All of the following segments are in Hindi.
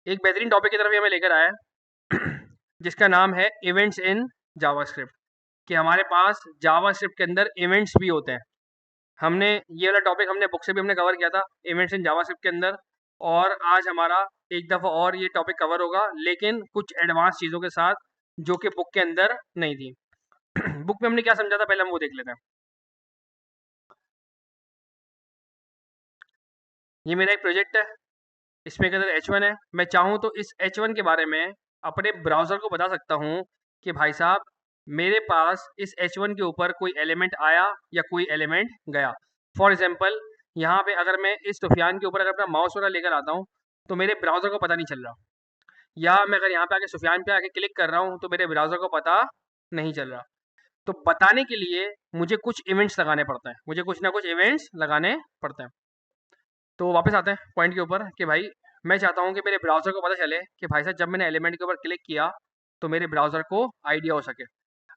एक बेहतरीन टॉपिक की तरफ ये हमें लेकर आया है जिसका नाम है इवेंट्स इन जावास्क्रिप्ट। कि हमारे पास जावास्क्रिप्ट के अंदर इवेंट्स भी होते हैं। हमने ये वाला टॉपिक हमने बुक से भी हमने कवर किया था, इवेंट्स इन जावास्क्रिप्ट के अंदर। और आज हमारा एक दफ़ा और ये टॉपिक कवर होगा, लेकिन कुछ एडवांस चीज़ों के साथ जो कि बुक के अंदर नहीं थी। बुक में हमने क्या समझा था, पहले हम वो देख लेते हैं। ये मेरा एक प्रोजेक्ट है, इसमें के अंदर H1 है। मैं चाहूँ तो इस H1 के बारे में अपने ब्राउज़र को बता सकता हूँ कि भाई साहब, मेरे पास इस H1 के ऊपर कोई एलिमेंट आया या कोई एलिमेंट गया। फॉर एग्जांपल, यहाँ पे अगर मैं इस सुफियान के ऊपर अगर अपना माउस वगैरह लेकर आता हूँ तो मेरे ब्राउज़र को पता नहीं चल रहा। या मैं अगर यहाँ पे आके सुफियान पे आके क्लिक कर रहा हूँ तो मेरे ब्राउज़र को पता नहीं चल रहा। तो बताने के लिए मुझे कुछ इवेंट्स लगाने पड़ते हैं, मुझे कुछ ना कुछ इवेंट्स लगाने पड़ते हैं। तो वापस आते हैं पॉइंट के ऊपर कि भाई, मैं चाहता हूँ कि मेरे ब्राउज़र को पता चले कि भाई साहब, जब मैंने एलिमेंट के ऊपर क्लिक किया तो मेरे ब्राउज़र को आइडिया हो सके।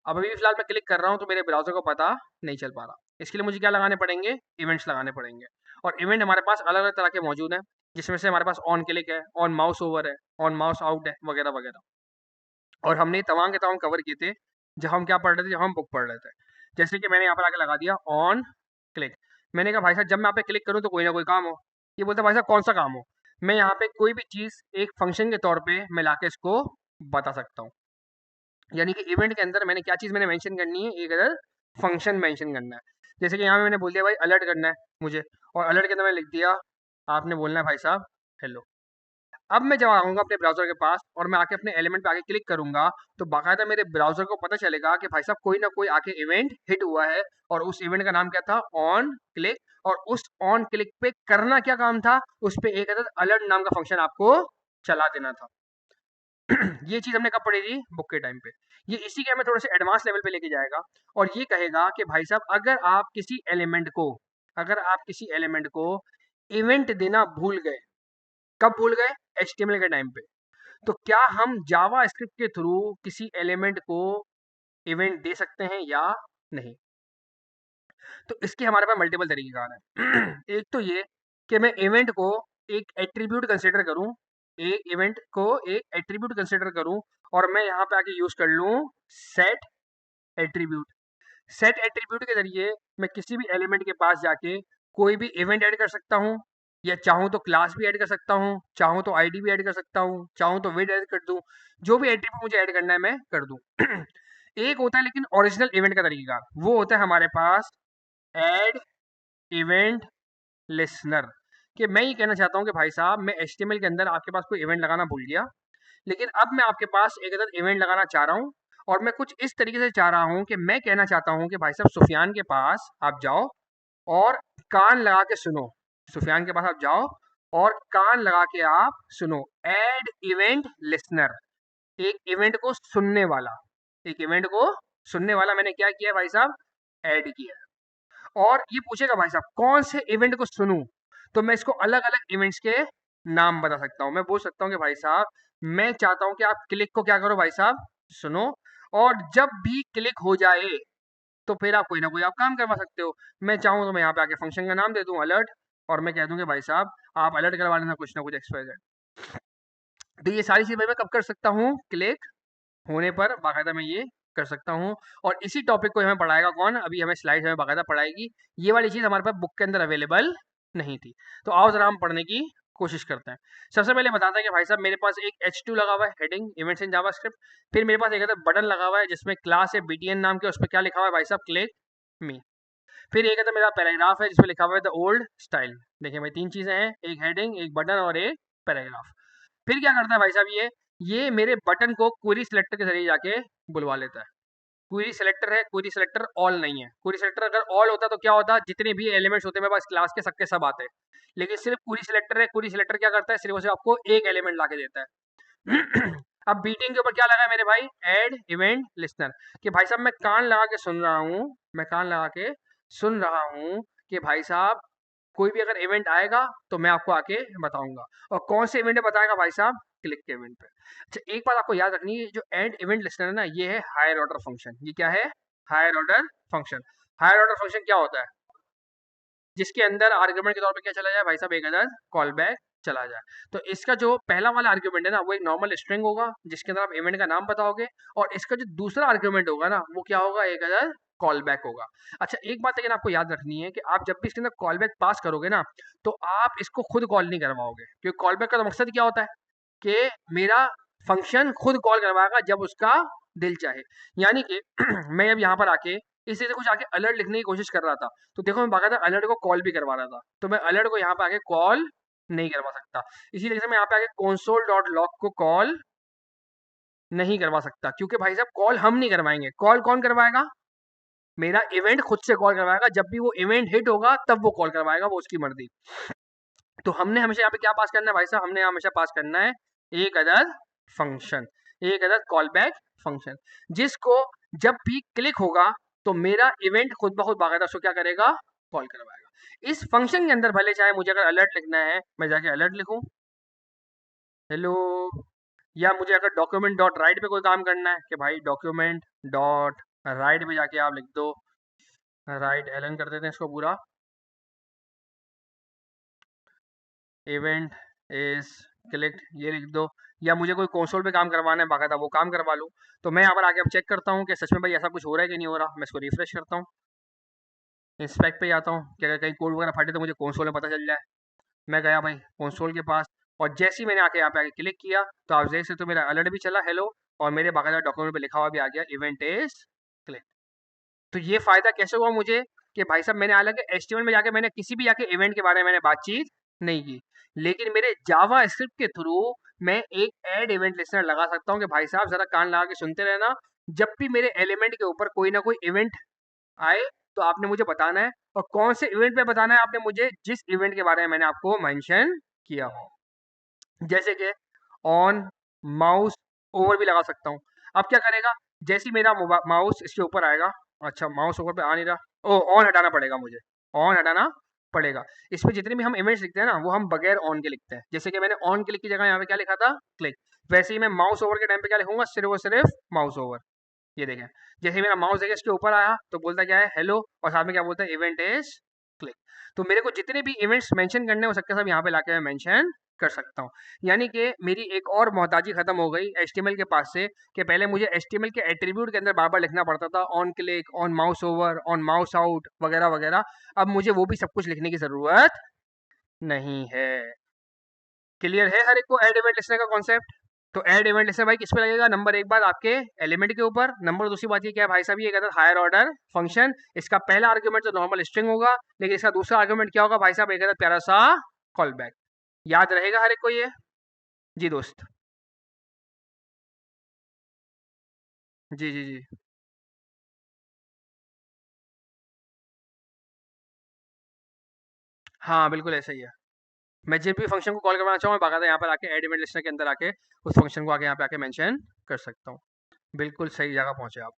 अब अभी फ़िलहाल मैं क्लिक कर रहा हूँ तो मेरे ब्राउज़र को पता नहीं चल पा रहा। इसके लिए मुझे क्या लगाने पड़ेंगे? इवेंट्स लगाने पड़ेंगे। और इवेंट हमारे पास अलग-अलग तरह के मौजूद हैं, जिसमें से हमारे पास ऑन क्लिक है, ऑन माउस ओवर है, ऑन माउस आउट है, वगैरह-वगैरह। और हमने ये तमाम के तमाम कवर किए थे जब हम क्या पढ़ रहे थे, जब हम बुक पढ़ रहे थे। जैसे कि मैंने यहाँ पर आके लगा दिया ऑन क्लिक। मैंने कहा भाई साहब, जब मैं यहाँ पे क्लिक करूँ तो कोई ना कोई काम हो। ये बोलता है भाई साहब कौन सा काम हो? मैं यहाँ पे कोई भी चीज़ एक फंक्शन के तौर पे मैं लाके इसको बता सकता हूँ। यानी कि इवेंट के अंदर मैंने क्या चीज़ मैंने मेंशन करनी है, एक अदर फंक्शन मेंशन करना है। जैसे कि यहाँ पे मैंने बोल दिया भाई अलर्ट करना है मुझे, और अलर्ट के अंदर मैंने लिख दिया, आपने बोलना है भाई साहब हेलो। अब मैं जब आऊँगा अपने ब्राउज़र के पास और मैं आके अपने एलिमेंट पे आके क्लिक करूँगा, तो बाकायदा मेरे ब्राउज़र को पता चलेगा कि भाई साहब कोई ना कोई आके इवेंट हिट हुआ है। और उस इवेंट का नाम क्या था? On click. और उस ऑन क्लिक पे करना क्या काम था? उस पे एक अदद अलर्ट नाम का फंक्शन आपको चला देना था। ये चीज़ हमने कब पढ़ी थी? बुक के टाइम पे। ये इसी के हमें थोड़े से एडवांस लेवल पे लेके जाएगा और ये कहेगा कि भाई साहब, अगर आप किसी एलिमेंट को इवेंट देना भूल गए, कब भूल गए? एचटीएमएल के टाइम पे। तो क्या हम जावा स्क्रिप्ट के थ्रू किसी एलिमेंट को इवेंट दे सकते हैं या नहीं? तो इसके हमारे पास मल्टीपल तरीकेकार हैं। एक तो ये कि मैं इवेंट को एक एट्रीब्यूट कंसिडर करूं, एक इवेंट को एक एट्रीब्यूट कंसिडर करूं, और मैं यहाँ पे आके यूज कर लूं सेट एट्रीब्यूट। सेट एट्रीब्यूट के जरिए मैं किसी भी एलिमेंट के पास जाके कोई भी इवेंट ऐड कर सकता हूँ, या चाहूँ तो क्लास भी ऐड कर सकता हूँ, चाहूँ तो आईडी भी ऐड कर सकता हूँ, चाहूँ तो वेट ऐड कर दूँ। जो भी एट्रीब्यूट मुझे ऐड करना है मैं कर दूँ। एक होता है लेकिन ओरिजिनल इवेंट का तरीका, वो होता है हमारे पास ऐड इवेंट लिसनर। कि मैं ये कहना चाहता हूँ कि भाई साहब, मैं एचटीएमएल के अंदर आपके पास कोई इवेंट लगाना भूल गया, लेकिन अब मैं आपके पास एक अदद इवेंट लगाना चाह रहा हूँ। और मैं कुछ इस तरीके से चाह रहा हूँ कि मैं कहना चाहता हूँ कि भाई साहब, सुफियान के पास आप जाओ और कान लगा के सुनो। सुफियान के पास आप जाओ और कान लगा के आप सुनो। ऐड इवेंट लिसनर, एक इवेंट को सुनने वाला, एक इवेंट को सुनने वाला मैंने क्या किया भाई साहब? ऐड किया। और ये पूछेगा भाई साहब कौन से इवेंट को सुनूं, तो मैं इसको अलग अलग इवेंट्स के नाम बता सकता हूँ। मैं बोल सकता हूँ कि भाई साहब, मैं चाहता हूँ कि आप क्लिक को क्या करो भाई साहब? सुनो। और जब भी क्लिक हो जाए तो फिर आप कोई ना कोई आप काम करवा सकते हो। मैं चाहूँ तो मैं यहाँ पे आके फंक्शन का नाम दे दूँ अलर्ट, और मैं कह दूँ कि भाई साहब आप अलर्ट करवा लेना कुछ ना कुछ XYZ। तो ये सारी चीज़ें मैं कब कर सकता हूँ? क्लिक होने पर बाकायदा मैं ये कर सकता हूँ। और इसी टॉपिक को हमें पढ़ाएगा कौन? अभी हमें स्लाइड्स हमें बाकायदा पढ़ाएगी। ये वाली चीज़ हमारे पास बुक के अंदर अवेलेबल नहीं थी। तो आओ ज़रा हम पढ़ने की कोशिश करते हैं। सबसे पहले बताते हैं कि भाई साहब, मेरे पास एक H2 लगा हुआ है, हेडिंग इवेंट्स इन जावास्क्रिप्ट। फिर मेरे पास एक अदर बटन लगा हुआ है जिसमें क्लास है BTN नाम के, उस पे क्या लिखा हुआ है भाई साहब? क्लिक मी। फिर एक अदर मेरा पैराग्राफ है जिसमें लिखा हुआ है द ओल्ड स्टाइल। देखिए भाई, 3 चीज़ें हैं, एक हेडिंग, एक बटन और एक पैराग्राफ। फिर क्या करता है भाई साहब, ये मेरे बटन को क्वेरी सिलेक्टर के ज़रिए जाके बुलवा लेता है। क्वेरी सिलेक्टर है, क्वेरी सिलेक्टर ऑल नहीं है। क्वेरी सिलेक्टर अगर ऑल होता तो क्या होता? जितने भी एलिमेंट्स होते हैं मेरे पास क्लास के, सबके सब आते हैं। लेकिन सिर्फ क्वेरी सिलेक्टर है, क्वेरी सिलेक्टर क्या करता है? सिर्फ और सिर्फ आपको एक एलिमेंट लाके देता है। अब बीटिंग के ऊपर क्या लगा है मेरे भाई? Add event listener. कि भाई साहब, मैं कान लगा के सुन रहा हूँ, मैं कान लगा के सुन रहा हूँ कि भाई साहब कोई भी अगर इवेंट आएगा तो मैं आपको आके बताऊंगा। और कौन से इवेंट बताएगा भाई साहब? क्लिक के इवेंट पे। अच्छा, एक बात आपको याद रखनी है, जो एड इवेंट लिस्टनर है ना, ये है हायर ऑर्डर फंक्शन। ये क्या है? Higher order function. Higher order function क्या होता है? जिसके अंदर आर्गुमेंट के तौर पे क्या चला जाए भाई साहब? एक अदर कॉल बैक चला जाए। तो इसका जो पहला वाला आर्ग्यूमेंट है ना, वो एक नॉर्मल स्ट्रिंग होगा जिसके अंदर आप इवेंट का नाम बताओगे, और इसका जो दूसरा आर्ग्यूमेंट होगा ना, वो क्या होगा, एक अदर कॉल बैक होगा। अच्छा, एक बात लेकिन आपको याद रखनी है कि आप जब भी इसके अंदर कॉल बैक पास करोगे ना, तो आप इसको खुद कॉल नहीं करवाओगे, क्योंकि कॉल बैक का तो मकसद क्या होता है कि मेरा फंक्शन खुद कॉल करवाएगा जब उसका दिल चाहे। यानी कि मैं अब यहाँ पर आके इसी से कुछ आके अलर्ट लिखने की कोशिश कर रहा था, तो देखो मैं बाकायदा अलर्ट को कॉल भी करवा रहा था, तो मैं अलर्ट को यहाँ पे आके कॉल नहीं करवा सकता। इसीलिए से मैं यहाँ पे आके console डॉट लॉग को कॉल नहीं करवा सकता, क्योंकि भाई साहब कॉल हम नहीं करवाएंगे, कॉल कौन करवाएगा, मेरा इवेंट खुद से कॉल करवाएगा। जब भी वो इवेंट हिट होगा तब वो कॉल करवाएगा, वो उसकी मर्जी। तो हमने हमेशा यहाँ पे क्या पास करना है भाई साहब, हमने हमेशा पास करना है एक अदर फंक्शन, एक अदर कॉल बैक फंक्शन, जिसको जब भी क्लिक होगा तो मेरा इवेंट खुद ब खुद बाकायदा उसको क्या करेगा, कॉल करवाएगा। इस फंक्शन के अंदर भले चाहे मुझे अगर अलर्ट लिखना है, मैं जाके अलर्ट लिखूं, हेलो, या मुझे अगर डॉक्यूमेंट डॉट राइट पे कोई काम करना है कि भाई डॉक्यूमेंट डॉट राइट पे जाके आप लिख दो, राइट एलन कर देते हैं इसको पूरा, इवेंट इज क्लिक्ड ये लिख दो, या मुझे कोई कंसोल पे काम करवाना है बाकायदा वो काम करवा लूँ। तो मैं यहाँ पर आके अब चेक करता हूँ कि सच में भाई ऐसा कुछ हो रहा है कि नहीं हो रहा। मैं इसको रिफ्रेश करता हूँ, इंस्पेक्ट पे जाता हूँ कि अगर कहीं कोड वगैरह फटे तो मुझे कंसोल में पता चल जाए। मैं गया भाई कंसोल के पास, और जैसे ही मैंने आके यहाँ पे आके क्लिक किया तो आप देख सकते हो मेरा अलर्ट भी चला हेलो, और मेरे बाकायदा डॉक्यूमेंट पे लिखा हुआ भी आ गया इवेंट इज क्लिक। तो ये फायदा कैसे हुआ मुझे कि भाई साहब मैंने हालांकि एचटीएमएल में जाके मैंने किसी भी जाके इवेंट के बारे में मैंने बातचीत नहीं की, लेकिन मेरे जावा स्क्रिप्ट के थ्रू मैं एक ऐड इवेंट लिस्टनर लगा सकता हूँ कि भाई साहब जरा कान लगा के सुनते रहना, जब भी मेरे एलिमेंट के ऊपर कोई ना कोई इवेंट आए तो आपने मुझे बताना है, और कौन से इवेंट पे बताना है आपने मुझे, जिस इवेंट के बारे में मैंने आपको मेंशन किया हो। जैसे कि ऑन माउस ओवर भी लगा सकता हूँ। अब क्या करेगा, जैसे ही मेरा माउस इसके ऊपर आएगा, अच्छा माउस ओवर पे आ नहीं रहा, ओ ऑन हटाना पड़ेगा मुझे, ऑन हटाना पड़ेगा। इसमें जितने भी हम इमेज लिखते हैं ना, वो हम बगैर ऑन के लिखते हैं। जैसे कि मैंने ऑन क्लिक की जगह यहाँ पे क्या लिखा था, क्लिक, वैसे ही मैं माउस ओवर के टाइम पे क्या लिखूंगा, सिर्फ और सिर्फ माउस ओवर। ये देखें, जैसे ही मेरा माउस देखिए इसके ऊपर आया तो बोलता क्या है, हेलो, और साथ में क्या बोलता है, इवेंट इज क्लिक। तो मेरे को जितने भी इवेंट्स मेंशन करने हो सकते हैं सब यहाँ पे लाके मैं मेंशन कर सकता हूँ। यानी कि मेरी एक और मोहताजी खत्म हो गई एचटीएमएल के पास से, कि पहले मुझे एचटीएमएल के एट्रीब्यूट के अंदर बार बार लिखना पड़ता था, on click, on mouse over, on mouse out वगैरह वगैरह। अब मुझे वो भी सब कुछ लिखने की जरूरत नहीं है। क्लियर है हर एक को एड इवेंट लिखने का कॉन्सेप्ट? तो ऐड इवेंट लिस्टर भाई किस पे लगेगा, नंबर एक बात आपके एलिमेंट के ऊपर, नंबर दूसरी बात ये क्या है भाई साहब, ये कहता है हायर ऑर्डर फंक्शन। इसका पहला आर्गुमेंट तो नॉर्मल स्ट्रिंग होगा, लेकिन इसका दूसरा आर्गुमेंट क्या होगा भाई साहब, एक प्यारा सा कॉल बैक। याद रहेगा हर एक को ये? जी दोस्त, जी जी जी, हाँ बिल्कुल ऐसा ही है। मैं जिस भी फंक्शन को कॉल करवाना चाहूँ मैं बाकायदा यहाँ पर आके एड इवेंट लिस्टर के अंदर आके उस फंक्शन को आके यहाँ पे आके मेंशन कर सकता हूँ। बिल्कुल सही जगह पहुंचे आप।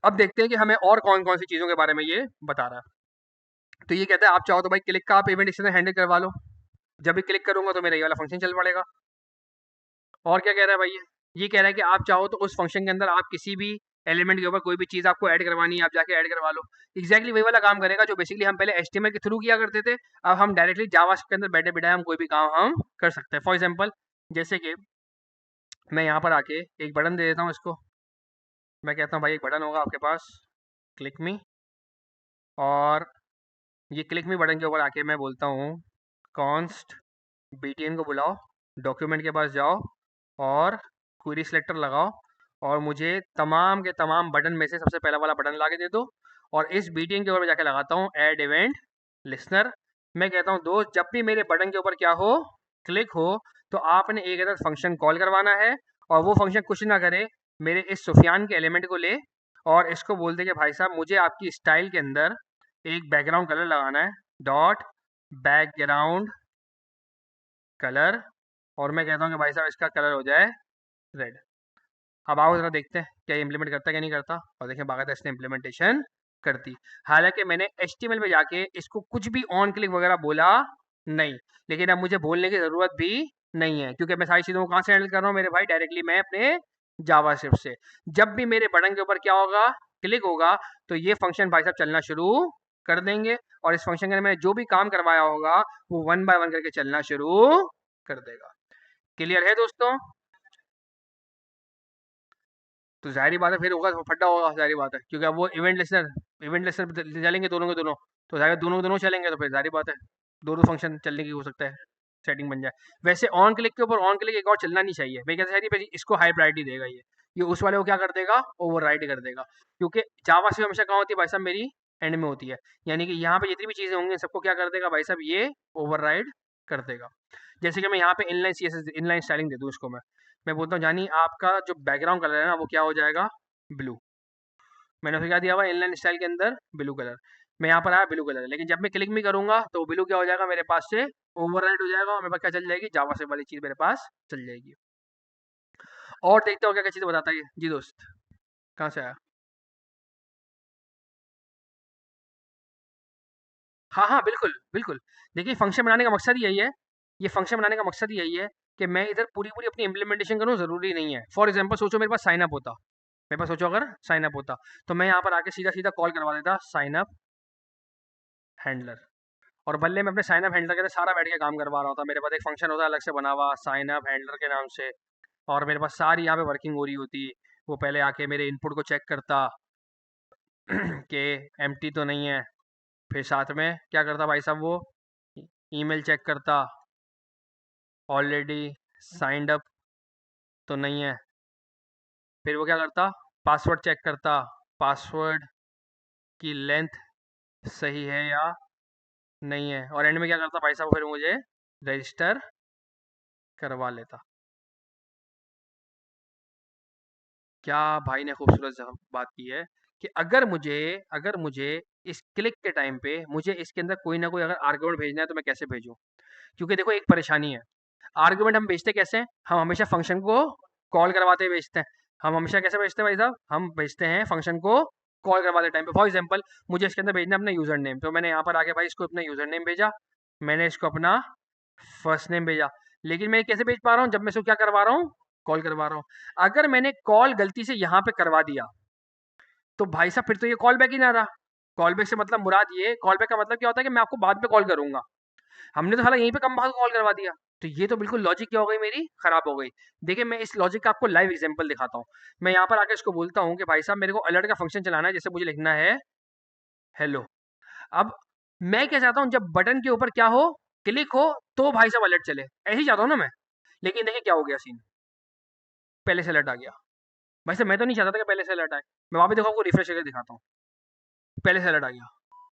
अब देखते हैं कि हमें और कौन कौन सी चीज़ों के बारे में ये बता रहा है। तो ये कहता है आप चाहो तो भाई क्लिक का आप इवेंट इससे हैंडल करवा लो, जब भी क्लिक करूंगा तो मेरा ये वाला फंक्शन चल पड़ेगा। और क्या कह रहा है भाई ये कह रहा है कि आप चाहो तो उस फंक्शन के अंदर आप किसी भी एलिमेंट के ऊपर कोई भी चीज़ आपको ऐड करवानी है आप जाके ऐड करवा लो। एग्जैक्टली वही वाला काम करेगा जो बेसिकली हम पहले एचटीएमएल के थ्रू किया करते थे। अब हम डायरेक्टली जावा के अंदर बैठे बैठे हम कोई भी काम हम कर सकते हैं। फॉर एग्जाम्पल जैसे कि मैं यहाँ पर आके एक बटन दे देता हूँ इसको, मैं कहता हूँ भाई एक बटन होगा आपके पास, क्लिक मी, और ये क्लिक मी बटन के ऊपर आके मैं बोलता हूँ कॉन्स्ट बीटीएन को बुलाओ, डॉक्यूमेंट के पास जाओ और क्वेरी सिलेक्टर लगाओ, और मुझे तमाम के तमाम बटन में से सबसे पहला वाला बटन ला के दे दो, और इस बीटीएन के ऊपर जाके लगाता हूँ ऐड इवेंट लिसनर। मैं कहता हूँ दोस्त जब भी मेरे बटन के ऊपर क्या हो, क्लिक हो, तो आपने एक अदर फंक्शन कॉल करवाना है, और वो फंक्शन कुछ ना करे, मेरे इस सुफियान के एलिमेंट को ले और इसको बोल दे कि भाई साहब मुझे आपकी स्टाइल के अंदर एक बैकग्राउंड कलर लगाना है, डॉट बैकग्राउंड कलर, और मैं कहता हूँ कि भाई साहब इसका कलर हो जाए रेड। अब आओ जरा देखते हैं क्या ये इम्प्लीमेंट करता है क्या नहीं करता, और देखें बाकायदा इसने इम्प्लीमेंटेशन करती। हालांकि मैंने एचटीएमएल में जाके इसको कुछ भी ऑन क्लिक वगैरह बोला नहीं, लेकिन अब मुझे बोलने की ज़रूरत भी नहीं है, क्योंकि मैं सारी चीज़ों को कहाँ से हैंडल कर रहा हूँ मेरे भाई, डायरेक्टली मैं अपने जावास्क्रिप्ट से। जब भी मेरे बटन के ऊपर क्या होगा, क्लिक होगा, तो ये फंक्शन भाई साहब चलना शुरू कर देंगे और इस फंक्शन के अंदर मैंने जो भी काम करवाया होगा वो 1 बाय 1 करके चलना शुरू कर देगा। क्लियर है दोस्तों? तो ज़ाहिर-सी बात है फिर होगा तो फड्डा होगा, ज़ाहिर-सी बात है। क्योंकि अब वो इवेंट लिस्टेनर चलेंगे दोनों के दोनों, तो ज़ाहिर दोनों के दोनों चलेंगे तो फिर ज़ाहिर-सी बात है, 2-2 फंक्शन चलने की हो सकता है, सेटिंग बन जाए। वैसे ऑन क्लिक के ऊपर ऑन क्लिक एक और चलना नहीं चाहिए। मैं कहता है इसको हाई प्रायोरिटी देगा ये। ये उस वाले को क्या कर देगा? ओवरराइड कर देगा। क्योंकि जावा से हमेशा कहाँ होती है भाई साहब मेरी? एंड में होती है। यानी कि यहाँ पे जितनी भी चीज़ें होंगी सबको क्या कर देगा भाई साहब ये ओवरराइड कर देगा। जैसे कि मैं यहाँ पे इनलाइन सीएसएस इनलाइन स्टाइलिंग दे दूँ इसको मैं बोलता हूँ जानी आपका जो बैकग्राउंड कलर है ना वो क्या हो जाएगा? ब्लू। मैंने उसे क्या दिया हुआ इनलाइन स्टाइल के अंदर ब्लू कलर। मैं यहाँ पर आया ब्लू कलर, लेकिन जब मैं क्लिक भी करूंगा तो ब्लू क्या हो जाएगा मेरे पास से? ओवरराइड हो जाएगा और मेरे पास क्या चल जाएगी? जावा से वाली चीज़ मेरे पास चल जाएगी। और देखते हो क्या क्या चीज़ बताता है जी दोस्त। कहाँ से आया? हाँ हाँ बिल्कुल बिल्कुल। देखिए फंक्शन बनाने का मकसद ही यही है। ये फंक्शन बनाने का मकसद ही यही है कि मैं इधर पूरी पूरी अपनी इम्प्लीमेंटेशन करूँ, ज़रूरी नहीं है। फॉर एग्जाम्पल सोचो मेरे पास साइन अप होता, मेरे पास सोचो अगर साइन अप होता तो मैं यहाँ पर आके सीधा सीधा कॉल करवा देता साइन अप हैंडलर। और बल्ले में अपने साइन अप हैंडलर के साथ सारा बैठ के काम करवा रहा होता। मेरे पास एक फंक्शन होता है अलग से बना हुआ साइन अप हैंडलर के नाम से, और मेरे पास सारी यहाँ पे वर्किंग हो रही होती। वो पहले आके मेरे इनपुट को चेक करता कि एम्प्टी तो नहीं है। फिर साथ में क्या करता भाई साहब वो ईमेल चेक करता, ऑलरेडी साइंड अप तो नहीं है। फिर वो क्या करता? पासवर्ड चेक करता, पासवर्ड की लेंथ सही है या नहीं है। और एंड में क्या करता भाई साहब? फिर मुझे रजिस्टर करवा लेता। क्या भाई ने खूबसूरत बात की है कि अगर मुझे इस क्लिक के टाइम पे मुझे इसके अंदर कोई ना कोई अगर आर्गुमेंट भेजना है तो मैं कैसे भेजूं? क्योंकि देखो एक परेशानी है। आर्गुमेंट हम भेजते कैसे हैं? हम हमेशा फंक्शन को कॉल करवाते हुए भेजते हैं। हम हमेशा कैसे भेजते हैं भाई साहब? हम भेजते हैं फंक्शन को कॉल करवाते टाइम पे। फॉर एग्जाम्पल मुझे इसके अंदर भेजना है अपना यूजर नेम, तो मैंने यहाँ पर आके भाई इसको अपना यूजर नेम भेजा, मैंने इसको अपना फर्स्ट नेम भेजा। लेकिन मैं कैसे भेज पा रहा हूँ? जब मैं इसको क्या करवा रहा हूँ? कॉल करवा रहा हूँ। अगर मैंने कॉल गलती से यहाँ पे करवा दिया तो भाई साहब फिर तो ये कॉल बैक ही ना रहा। कॉल बैक से मतलब मुराद ये, कॉल बैक का मतलब क्या होता है कि मैं आपको बाद में कॉल करूंगा। हमने तो साला यहीं पे कम भाग कॉल करवा दिया। तो ये तो बिल्कुल लॉजिक क्या हो गई मेरी? खराब हो गई। देखिए मैं इस लॉजिक का आपको लाइव एग्जांपल दिखाता हूँ। मैं यहाँ पर आकर इसको बोलता हूँ कि भाई साहब मेरे को अलर्ट का फंक्शन चलाना है, जैसे मुझे लिखना है हेलो। अब मैं क्या चाहता हूँ? जब बटन के ऊपर क्या हो? क्लिक हो तो भाई साहब अलर्ट चले, ऐसे ही चाहता हूँ ना मैं। लेकिन देखिए क्या हो गया सीन, पहले से अलर्ट आ गया। भाई साहब मैं तो नहीं चाहता था कि पहले से अलर्ट आए। मैं वहाँ पे देखो आपको रिफ्रेश करके दिखाता हूँ, पहले से अलर्ट आ गया।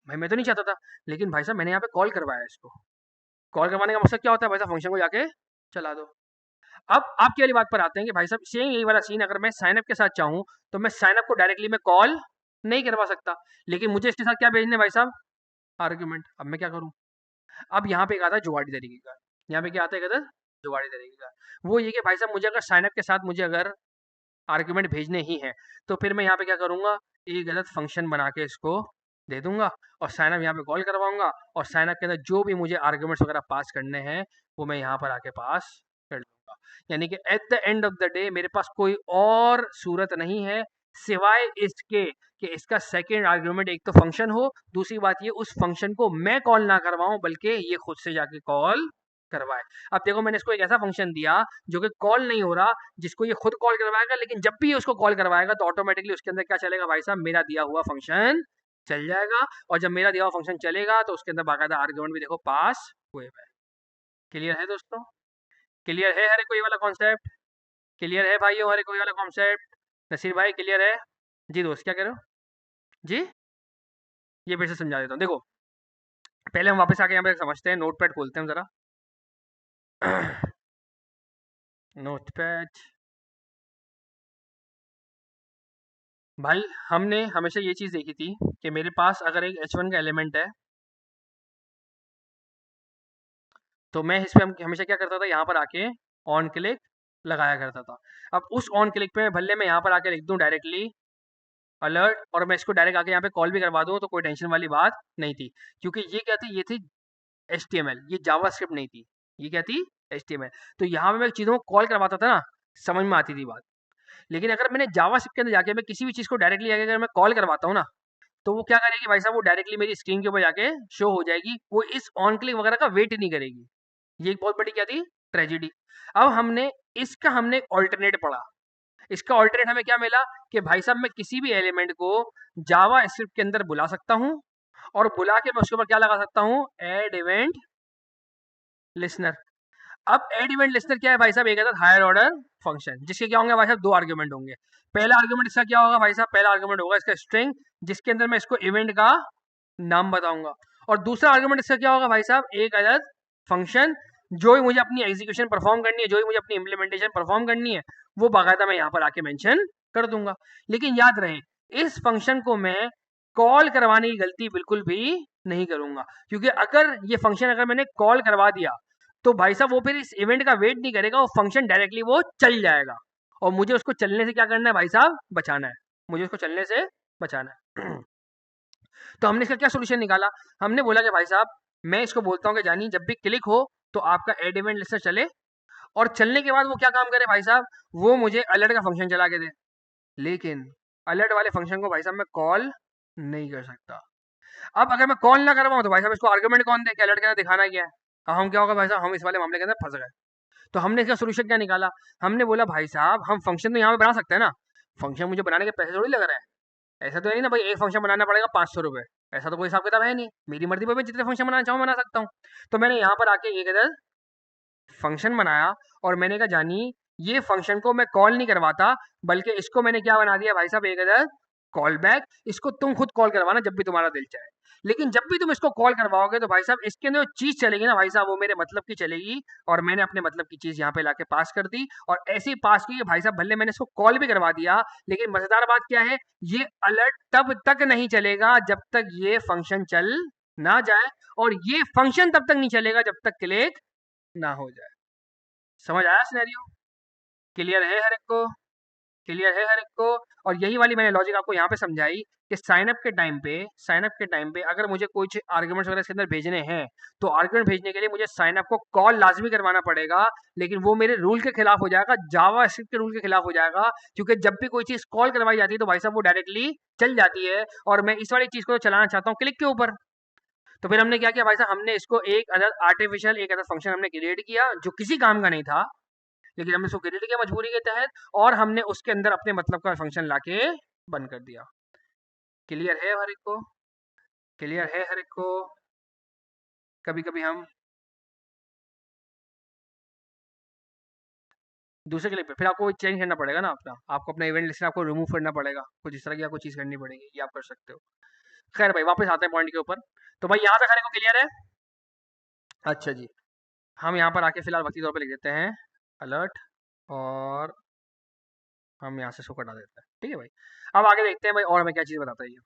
भाई मैं तो नहीं चाहता था, लेकिन भाई साहब मैंने यहाँ पे कॉल करवाया इसको। कॉल करवाने का मकसद क्या होता है भाई साहब? फंक्शन को जाके चला दो। अब आपकी वाली बात पर आते हैं कि भाई साहब सेम यही वाला सीन, अगर मैं साइन अप के साथ चाहूँ तो मैं साइन अप को डायरेक्टली मैं कॉल नहीं करवा सकता। लेकिन मुझे इसके साथ क्या भेजने भाई साहब? आर्ग्यूमेंट। अब मैं क्या करूँ? अब यहाँ पे एक आता है जुगाड़ी तरीके का। यहाँ पे क्या आता है एक आता है जुगाड़ी तरीके का। वो ये कि भाई साहब मुझे अगर साइन अप के साथ मुझे अगर आर्ग्यूमेंट भेजने ही हैं तो फिर मैं यहाँ पे क्या करूँगा? एक गलत फंक्शन बना के इसको दे दूंगा और साइन अप यहाँ पे कॉल करवाऊंगा, और साइन अप के अंदर जो भी मुझे आर्ग्यूमेंट्स वगैरह पास करने हैं वो मैं यहाँ पर आके पास कर लूंगा। यानी कि at the end of the day मेरे पास कोई और सूरत नहीं है सिवाय इसके कि इसका सेकेंड आर्ग्यूमेंट एक तो फंक्शन हो, दूसरी बात ये उस फंक्शन को मैं कॉल ना करवाऊं बल्कि ये खुद से जाके कॉल करवाए। अब देखो मैंने इसको एक ऐसा फंक्शन दिया जो कि कॉल नहीं हो रहा, जिसको ये खुद कॉल करवाएगा, लेकिन जब भी ये उसको कॉल करवाएगा तो ऑटोमेटिकली उसके अंदर क्या चलेगा भाई साहब? मेरा दिया हुआ फंक्शन चल जाएगा। और जब मेरा दिया हुआ फंक्शन चलेगा तो उसके अंदर बाकायदा आर्ग्यूमेंट भी देखो पास हुए हुए। क्लियर है दोस्तों? क्लियर है हर कोई वाला कॉन्सेप्ट? क्लियर है भाइयों हर कोई वाला कॉन्सेप्ट? नसीर भाई क्लियर है? जी दोस्त क्या कह रहे हो? जी ये फिर से समझा देता हूँ देखो। पहले हम वापस आके यहाँ पे समझते हैं, नोट पैड खोलते हैं हम जरा। Note pad. भाई हमने हमेशा ये चीज़ देखी थी कि मेरे पास अगर एक H1 का एलिमेंट है तो मैं इस पे हमेशा क्या करता था? यहाँ पर आके ऑन क्लिक लगाया करता था। अब उस ऑन क्लिक पे भले मैं यहाँ पर आके लिख दूँ डायरेक्टली अलर्ट, और मैं इसको डायरेक्ट आके यहाँ पे कॉल भी करवा दूँ तो कोई टेंशन वाली बात नहीं थी। क्योंकि ये क्या थी? ये थी HTML, ये जावास्क्रिप्ट नहीं थी। ये क्या थी? HTML। तो यहाँ पे मैं चीज़ों को कॉल करवाता था ना, समझ में आती थी बात। लेकिन अगर मैंने जावास्क्रिप्ट के अंदर जाके मैं किसी भी चीज़ को डायरेक्टली आके अगर मैं कॉल करवाता हूँ ना, तो वो क्या करेगी भाई साहब, वो डायरेक्टली मेरी स्क्रीन के ऊपर जाके शो हो जाएगी, वो इस ऑन क्लिक वगैरह का वेट नहीं करेगी। ये एक बहुत बड़ी क्या थी, ट्रेजेडी। अब हमने ऑल्टरनेट पढ़ा। इसका ऑल्टरनेट हमें क्या मिला कि भाई साहब मैं किसी भी एलिमेंट को जावा स्क्रिप्ट के अंदर बुला सकता हूँ, और बुला के मैं उसके ऊपर क्या लगा सकता हूँ, एड इवेंट लिसनर। अब एड इवेंट लिस्टर क्या है भाई साहब, एक है हायर ऑर्डर फंक्शन, जिसके क्या होंगे भाई साहब, दो आर्गुमेंट होंगे। पहला आर्गुमेंट इसका क्या होगा भाई साहब, पहला आर्गुमेंट होगा इसका स्ट्रिंग, जिसके अंदर मैं इसको इवेंट का नाम बताऊंगा। और दूसरा आर्गुमेंट इसका क्या होगा भाई साहब, एक अलग फंक्शन, जो ही मुझे अपनी एग्जीक्यूशन परफॉर्म करनी है, जो ही मुझे अपनी इंप्लीमेंटेशन परफॉर्म करनी है, वो बाकायदा मैं यहाँ पर आके मेंशन कर दूंगा। लेकिन याद रहे, इस फंक्शन को मैं कॉल करवाने की गलती बिल्कुल भी नहीं करूंगा, क्योंकि अगर ये फंक्शन अगर मैंने कॉल करवा दिया, तो भाई साहब वो फिर इस इवेंट का वेट नहीं करेगा, वो फंक्शन डायरेक्टली वो चल जाएगा, और मुझे उसको चलने से क्या करना है भाई साहब, बचाना है। मुझे उसको चलने से बचाना है। तो हमने इसका क्या सोल्यूशन निकाला, हमने बोला कि भाई साहब मैं इसको बोलता हूँ कि जानी जब भी क्लिक हो तो आपका एड इवेंट लिस्टर चले, और चलने के बाद वो क्या काम करे भाई साहब, वो मुझे अलर्ट का फंक्शन चला के दे। लेकिन अलर्ट वाले फंक्शन को भाई साहब मैं कॉल नहीं कर सकता। अब अगर मैं कॉल ना करवाऊँ तो भाई साहब इसको आर्गुमेंट कौन दे, क्या अलर्ट के अंदर दिखाना क्या है। अब हम क्या होगा भाई साहब, हम इस वाले मामले के अंदर फंस गए। तो हमने इसका सोल्यूशन क्या निकाला, हमने बोला भाई साहब हम फंक्शन तो यहाँ पे बना सकते हैं ना, फंक्शन मुझे बनाने के पैसे थोड़ी लग रहे हैं। ऐसा तो है नहीं ना भाई, एक फंक्शन बनाना पड़ेगा 500 रुपये, ऐसा तो कोई हिसाब किताब है नहीं। मेरी मर्जी पर मैं जितने फंक्शन बनाना चाहूँ बना सकता हूँ। तो मैंने यहाँ पर आके एक अदर फंक्शन बनाया, और मैंने कहा जानी ये फंक्शन को मैं कॉल नहीं करवाता, बल्कि इसको मैंने क्या बना दिया भाई साहब, एक अदर कॉल बैक। इसको तुम खुद कॉल करवाना जब भी तुम्हारा दिल चाहे, लेकिन जब भी तुम इसको कॉल करवाओगे तो भाई साहब इसके अंदर जो चीज चलेगी ना भाई साहब, वो मेरे मतलब की चलेगी। और मैंने अपने मतलब की चीज यहाँ पे लाके पास कर दी, और ऐसी पास की कि भाई साहब भले मैंने इसको कॉल भी करवा दिया, लेकिन मजेदार बात क्या है, ये अलर्ट तब तक नहीं चलेगा जब तक ये फंक्शन चल ना जाए, और ये फंक्शन तब तक नहीं चलेगा जब तक क्लिक ना हो जाए। समझ आया सिनेरियो, क्लियर है हर एक को, क्लियर है हर एक को। और यही वाली मैंने लॉजिक आपको यहाँ पे समझाई कि साइन अप के टाइम पे अगर मुझे कुछ आर्गुमेंट्स वगैरह इसके अंदर भेजने हैं, तो आर्गुमेंट भेजने के लिए मुझे साइन अप को कॉल लाजमी करवाना पड़ेगा, लेकिन वो मेरे रूल के खिलाफ हो जाएगा, जावा स्क्रिप्ट के रूल के खिलाफ हो जाएगा, क्योंकि जब भी कोई चीज़ कॉल करवाई जाती है तो भाई साहब वो डायरेक्टली चल जाती है, और मैं इस वाली चीज़ को चलाना चाहता हूँ क्लिक के ऊपर। तो फिर हमने क्या किया भाई साहब, हमने इसको एक अदर फंक्शन हमने क्रिएट किया जो किसी काम का नहीं था, लेकिन हमने उसको क्रिएट किया मजबूरी के तहत, और हमने उसके अंदर अपने मतलब का फंक्शन लाके बंद कर दिया। क्लियर है हर एक को, क्लियर है हर एक को। कभी कभी हम दूसरे क्लिक पे फिर आपको चेंज करना पड़ेगा ना अपना, आपको अपना इवेंट लिस्ट आपको रिमूव करना पड़ेगा, कुछ इस तरह की आपको चीज़ करनी पड़ेगी, ये आप कर सकते हो। खैर भाई वापस आते हैं पॉइंट के ऊपर। तो भाई यहाँ तक हर एक को क्लियर है। अच्छा जी, हम यहाँ पर आके फिलहाल वक्ती तौर पे लिख देते हैं अलर्ट, और हम यहाँ से इसको कटा देते हैं, ठीक है भाई। अब आगे देखते हैं भाई और हमें क्या चीज़ बताता है ये।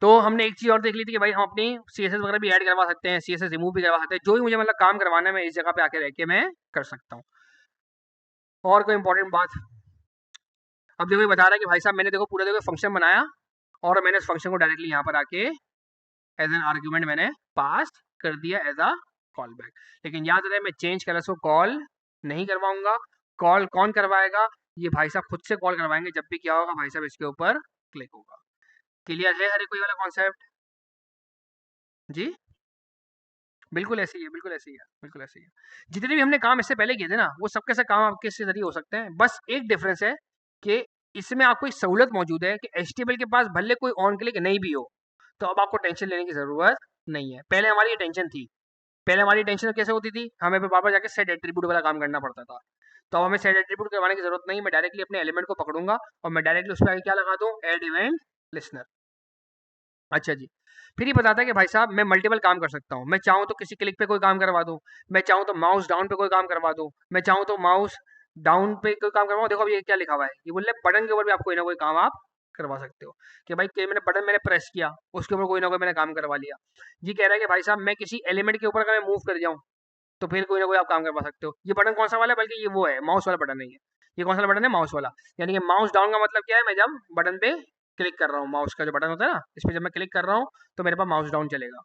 तो हमने एक चीज़ और देख ली थी कि भाई हम अपनी सीएसएस वगैरह भी ऐड करवा सकते हैं, सीएसएस रिमूव भी करवा सकते हैं, जो भी मुझे मतलब काम करवाना है मैं इस जगह पे आके रह के मैं कर सकता हूँ। और कोई इंपॉर्टेंट बात, अब देखो ये बता रहा है कि भाई साहब मैंने देखो पूरा देखो फंक्शन बनाया, और मैंने उस फंक्शन को डायरेक्टली यहाँ पर आके एज एन आर्ग्यूमेंट मैंने पास कर दिया एज अ कॉल बैक। लेकिन याद रहे मैं चेंज कलर्स को कॉल नहीं करवाऊंगा। कॉल कौन करवाएगा, ये भाई साहब खुद से कॉल करवाएंगे जब भी क्या होगा भाई साहब इसके ऊपर क्लिक होगा। क्लियर है हर कोई वाला कॉन्सेप्ट जी। बिल्कुल ऐसे ही है, बिल्कुल ऐसे ही है, बिल्कुल ऐसे ही है। जितने भी हमने काम इससे पहले किए थे ना, वो सबके सब काम आपके इसके जरिए हो सकते हैं। बस एक डिफरेंस है कि इसमें आपको एक सहूलत मौजूद है कि एचटीएमएल के पास भले कोई ऑन क्लिक नहीं भी हो, तो अब आपको टेंशन लेने की ज़रूरत नहीं है। पहले हमारी ये टेंशन थी। पहले हमारी टेंशन कैसे होती थी, हमें फिर वापस जाके सेट एट्रीब्यूट वाला काम करना पड़ता था। तो अब हमें सेट एट्रीब्यूट करवाने की ज़रूरत नहीं, मैं डायरेक्टली अपने एलिमेंट को पकड़ूंगा, और मैं डायरेक्टली उस पर आगे क्या लगा दूँ, एड इवेंट लिसनर। अच्छा जी, फिर ये बताता है कि भाई साहब मैं मल्टीपल काम कर सकता हूँ। मैं चाहूँ तो किसी क्लिक पे कोई काम करवा दूँ, मैं चाहूँ तो माउस डाउन पे कोई काम करवा दूँ, मैं चाहूँ तो माउस डाउन पे कोई काम करवाऊँ। देखो अब ये क्या लिखा हुआ है, ये बोल रहे बटन के ऊपर भी आप कोई ना कोई काम आप करवा सकते हो, कि भाई कि मैंने बटन मैंने प्रेस किया, उसके ऊपर कोई ना कोई मैंने काम करवा लिया। ये कह रहा है कि भाई साहब मैं किसी एलिमेंट के ऊपर अगर मैं मूव कर जाऊँ, तो फिर कोई ना कोई आप काम करवा सकते हो। ये बटन कौन सा वाला है, बल्कि ये वो है माउस वाला बटन नहीं है। ये कौन सा बटन है, माउस वाला। यानी कि माउस डाउन का मतलब क्या है, मैं जब बटन पे क्लिक कर रहा हूँ, माउस का जो बटन होता है ना, इस पर जब मैं क्लिक कर रहा हूँ तो मेरे पास माउस डाउन चलेगा।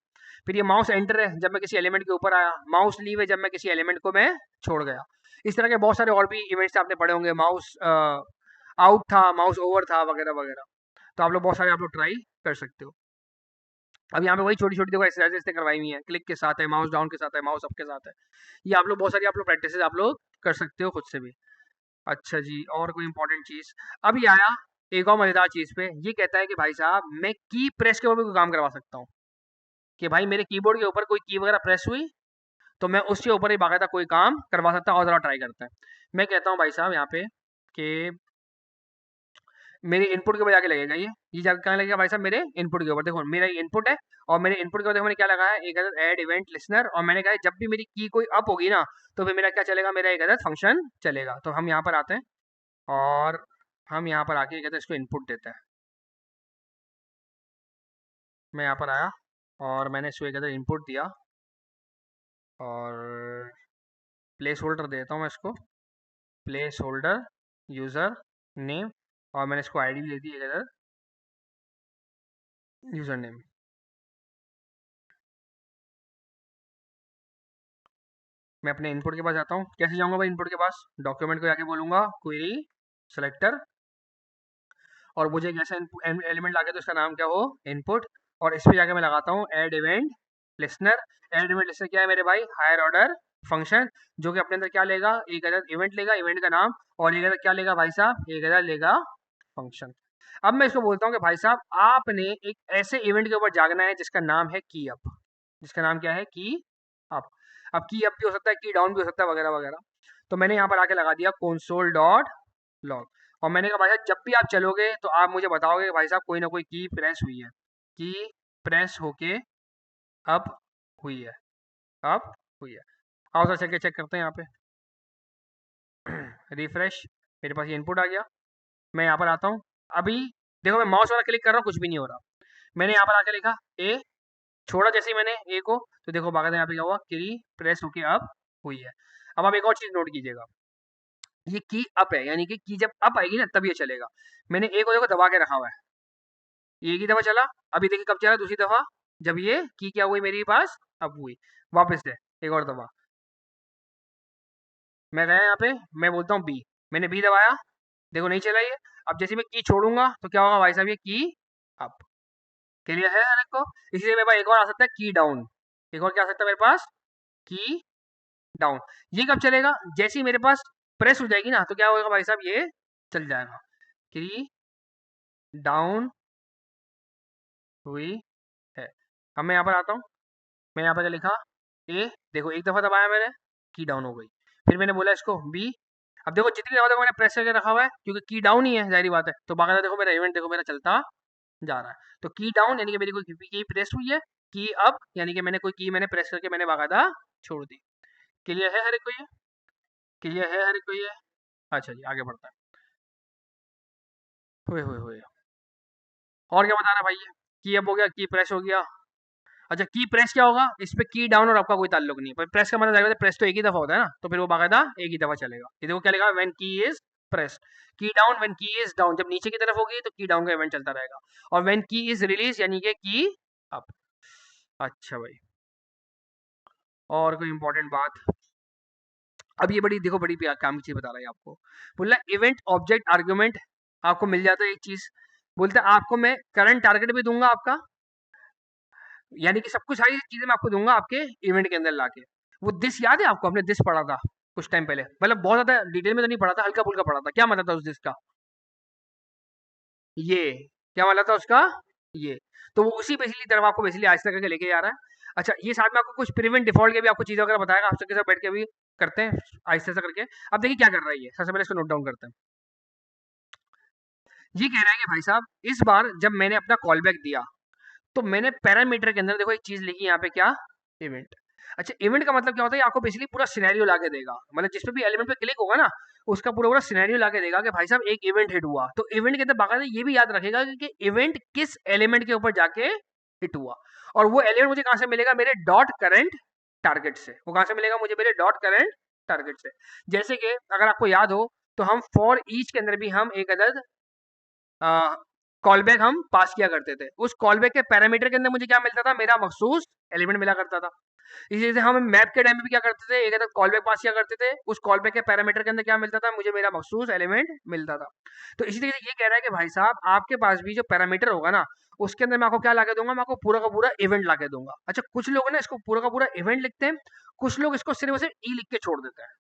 फिर ये माउस एंटर है जब मैं किसी एलिमेंट के ऊपर आया, माउस लीव है जब मैं किसी एलिमेंट को मैं छोड़ गया। इस तरह के बहुत सारे और भी इवेंट्स आपने पढ़े होंगे, माउस आउट था, माउस ओवर था, वगैरह वगैरह। तो आप लोग बहुत सारे आप लोग ट्राई कर सकते हो। अब यहाँ पे वही छोटी छोटी देखो एक्सरसाइज इसने करवाई हुई है, क्लिक के साथ है, माउस डाउन के साथ है, माउस अप के साथ है। ये आप लोग बहुत सारी आप लोग प्रैक्टिस आप लोग कर सकते हो खुद से भी। अच्छा जी, और कोई इंपॉर्टेंट चीज अभी आया एक और मजेदार चीज पे, ये कहता है कि भाई साहब मैं की प्रेस के ऊपर भी कोई काम करवा सकता हूँ, कि भाई मेरे कीबोर्ड के ऊपर कोई की वगैरह प्रेस हुई तो मैं उसके ऊपर ही बाकायदा कोई काम करवा सकता हूँ। और जरा ट्राई करता है। मैं कहता हूँ भाई साहब यहाँ पे कि मेरे इनपुट के ऊपर जाके लगेगा, ये जाके कहाँ लगेगा भाई साहब, मेरे इनपुट के ऊपर। देखो मेरा इनपुट है और मेरे इनपुट के ऊपर देखो मैंने क्या लगाया है, एक अदद ऐड इवेंट लिसनर, और मैंने कहा है जब भी मेरी की कोई अप होगी ना तो फिर मेरा क्या चलेगा, मेरा एक अदद फंक्शन चलेगा। तो हम यहाँ पर आते हैं और हम यहाँ पर आके एक अदद इसको इनपुट देते हैं। मैं यहाँ पर आया और मैंने इसको एक अदद इनपुट दिया और प्लेस होल्डर देता हूँ मैं इसको, प्लेस होल्डर यूज़र नेम, और मैंने इसको आईडी भी दे दी एक अदद यूज़र नेम। मैं अपने इनपुट के पास जाता हूँ। कैसे जाऊँगा भाई इनपुट के पास, डॉक्यूमेंट को जाके बोलूँगा क्वेरी सेलेक्टर, और मुझे एक ऐसा एलिमेंट लाके तो इसका नाम क्या हो, इनपुट, और इस पे जाके मैं लगाता हूँ add event listener. Add event listener क्या है मेरे भाई, हायर ऑर्डर फंक्शन, जो कि अपने अंदर क्या लेगा, एक अदद इवेंट लेगा, इवेंट का नाम, और एक अदद क्या लेगा भाई साहब, एक अदद लेगा फंक्शन। अब मैं इसको बोलता हूँ कि भाई साहब आपने एक ऐसे इवेंट के ऊपर जागना है जिसका नाम है की अप, जिसका नाम क्या है, की अप। अब की अप भी हो सकता है, की डाउन भी हो सकता है, वगैरह वगैरह। तो मैंने यहाँ पर आके लगा दिया console डॉट लॉग, और मैंने कहा भाई साहब जब भी आप चलोगे तो आप मुझे बताओगे कि भाई साहब कोई ना कोई की प्रेस हुई है, की प्रेस होके अप हुई है, अप हुई है। आओ सर चल के चेक करते हैं यहाँ पे। रिफ्रेश, मेरे पास ये इनपुट आ गया। मैं यहाँ पर आता हूँ, अभी देखो मैं माउस वाला क्लिक कर रहा हूँ, कुछ भी नहीं हो रहा। मैंने यहाँ पर आके लिखा ए, छोड़ा जैसे ही मैंने ए को, तो देखो बाकायदा यहाँ पे क्या हुआ, की प्रेस होके अप हुई है। अब आप एक और चीज नोट कीजिएगा, ये की अप है, यानी कि की जब अप आएगी ना तब ये चलेगा। मैंने ए को देखो दबा के रखा हुआ है, ये एक ही दफा चला। अभी देखिए कब चला, दूसरी दफा, जब ये की क्या हुई मेरे पास, अप हुई। वापस से एक और दफा, मैं गया यहाँ पे, मैं बोलता हूँ बी, मैंने बी दबाया, देखो नहीं चला ये। अब जैसे मैं की छोड़ूंगा तो क्या होगा भाई साहब, ये की अप। क्लियर है हर एक को। इसीलिए मेरे पास एक और आ सकता है की डाउन, एक और क्या आ सकता है मेरे पास, की डाउन। ये कब चलेगा, जैसे ही मेरे पास प्रेस हो जाएगी ना तो क्या होगा भाई साहब, ये चल जाएगा। की डाउन हुई है। अब मैं यहाँ पर आता हूँ, मैं यहाँ पर क्या लिखा, ए, देखो एक दफा दबाया मैंने, की डाउन हो गई। फिर मैंने बोला इसको बी, अब देखो जितनी दफा देखो मैंने प्रेस करके रखा हुआ है क्योंकि की डाउन ही है, जाहिर बात है, तो बाकायदा देखो मेरा इवेंट देखो मेरा चलता जा रहा है। तो की डाउन यानी कि मेरी कोई की प्रेस हुई है, की अप यानी कि मैंने कोई की मैंने प्रेस करके मैंने बाकायदा छोड़ दी। क्लियर है हर एक को ये, क्लियर है हर एक को ये। अच्छा जी आगे बढ़ता है। हुए हुए हुए, और क्या बताना भाई, की अप हो गया, की प्रेस हो गया। अच्छा की प्रेस क्या होगा, इस पे की डाउन और आपका कोई ताल्लुक नहीं है, पर प्रेस का मतलब जाएगा, प्रेस तो एक ही दफा होता है ना, तो फिर वो बाकायदा एक ही दफा चलेगा। ये देखो क्या लिखा, व्हेन की इज प्रेस, की डाउन व्हेन की इज डाउन, जब नीचे की तरफ होगी तो की डाउन का इवेंट चलता रहेगा, और व्हेन की इज रिलीज यानी कि की अप। अच्छा भाई, और कोई इंपॉर्टेंट बात, अब ये बड़ी देखो बड़ी काम की चीज बता रहा है आपको, बोला इवेंट ऑब्जेक्ट आर्ग्यूमेंट, आपको मिल जाता है एक चीज, बोलते हैं आपको मैं करंट टारगेट भी दूंगा आपका, यानी कि सब कुछ सारी चीजें मैं आपको दूंगा आपके इवेंट के अंदर लाके। वो दिस याद है आपको, हमने दिस पढ़ा था कुछ टाइम पहले, मतलब बहुत ज्यादा डिटेल में तो नहीं पढ़ा था, हल्का फुल्का पढ़ा था। क्या मतलब था उस दिस का, ये क्या मतलब था उसका, ये। तो वो उसी बेसिकली तरफ आपको बेसिकली आहिस्ता करके लेके जा रहा है। अच्छा ये साथ में आपको कुछ प्रिवेंट डिफॉल्ट के भी आपको चीजें वगैरह बताएगा, आप सबके साथ बैठ के भी करते हैं आहिस्ता से करके। अब देखिए क्या कर रहा है ये, सबसे पहले इसको नोट डाउन करते हैं। ये कह रहा है कि भाई साहब इस बार जब मैंने अपना कॉल बैक दिया तो मैंने पैरामीटर के अंदर देखो एक चीज लिखी यहाँ पे, क्या, इवेंट। अच्छा इवेंट का मतलब क्या होता है, आपको बेसिकली पूरा सिनेरियो लाके देगा, मतलब जिस पे भी एलिमेंट पे क्लिक होगा ना उसका पूरा पूरा सिनेरियो लाके देगा कि भाई साहब एक इवेंट हिट हुआ, तो इवेंट के अंदर बाकायदा ये भी याद रखेगा कि इवेंट किस एलिमेंट के ऊपर जाके हिट हुआ, और वो एलिमेंट मुझे कहाँ से मिलेगा, मेरे डॉट करंट टारगेट से। वो कहाँ से मिलेगा मुझे, मेरे डॉट करंट टारगेट से। जैसे कि अगर आपको याद हो तो हम फॉर ईच के अंदर भी हम एक अदद कॉल बैक हम पास किया करते थे। उस कॉल बैक के पैरामीटर के अंदर मुझे क्या मिलता था, मेरा मखसूस एलिमेंट मिला करता था। इसी तरह से हम मैप के टाइम पे भी क्या करते थे, एक कॉल बैक पास किया करते थे, उस कॉल बैक के पैरामीटर के अंदर क्या मिलता था, मुझे मेरा मखसूस एलिमेंट मिलता था। तो इसी तरीके से ये कह रहा है कि भाई साहब आपके पास भी जो पैरामीटर होगा ना, उसके अंदर मैं आपको क्या लाके दूंगा, मैं आपको पूरा का पूरा इवेंट लाके दूंगा। अच्छा, कुछ लोग ना इसको पूरा का पूरा इवेंट लिखते हैं, कुछ लोग इसको सिर्फ और सिर्फ ई लिख के छोड़ देते हैं।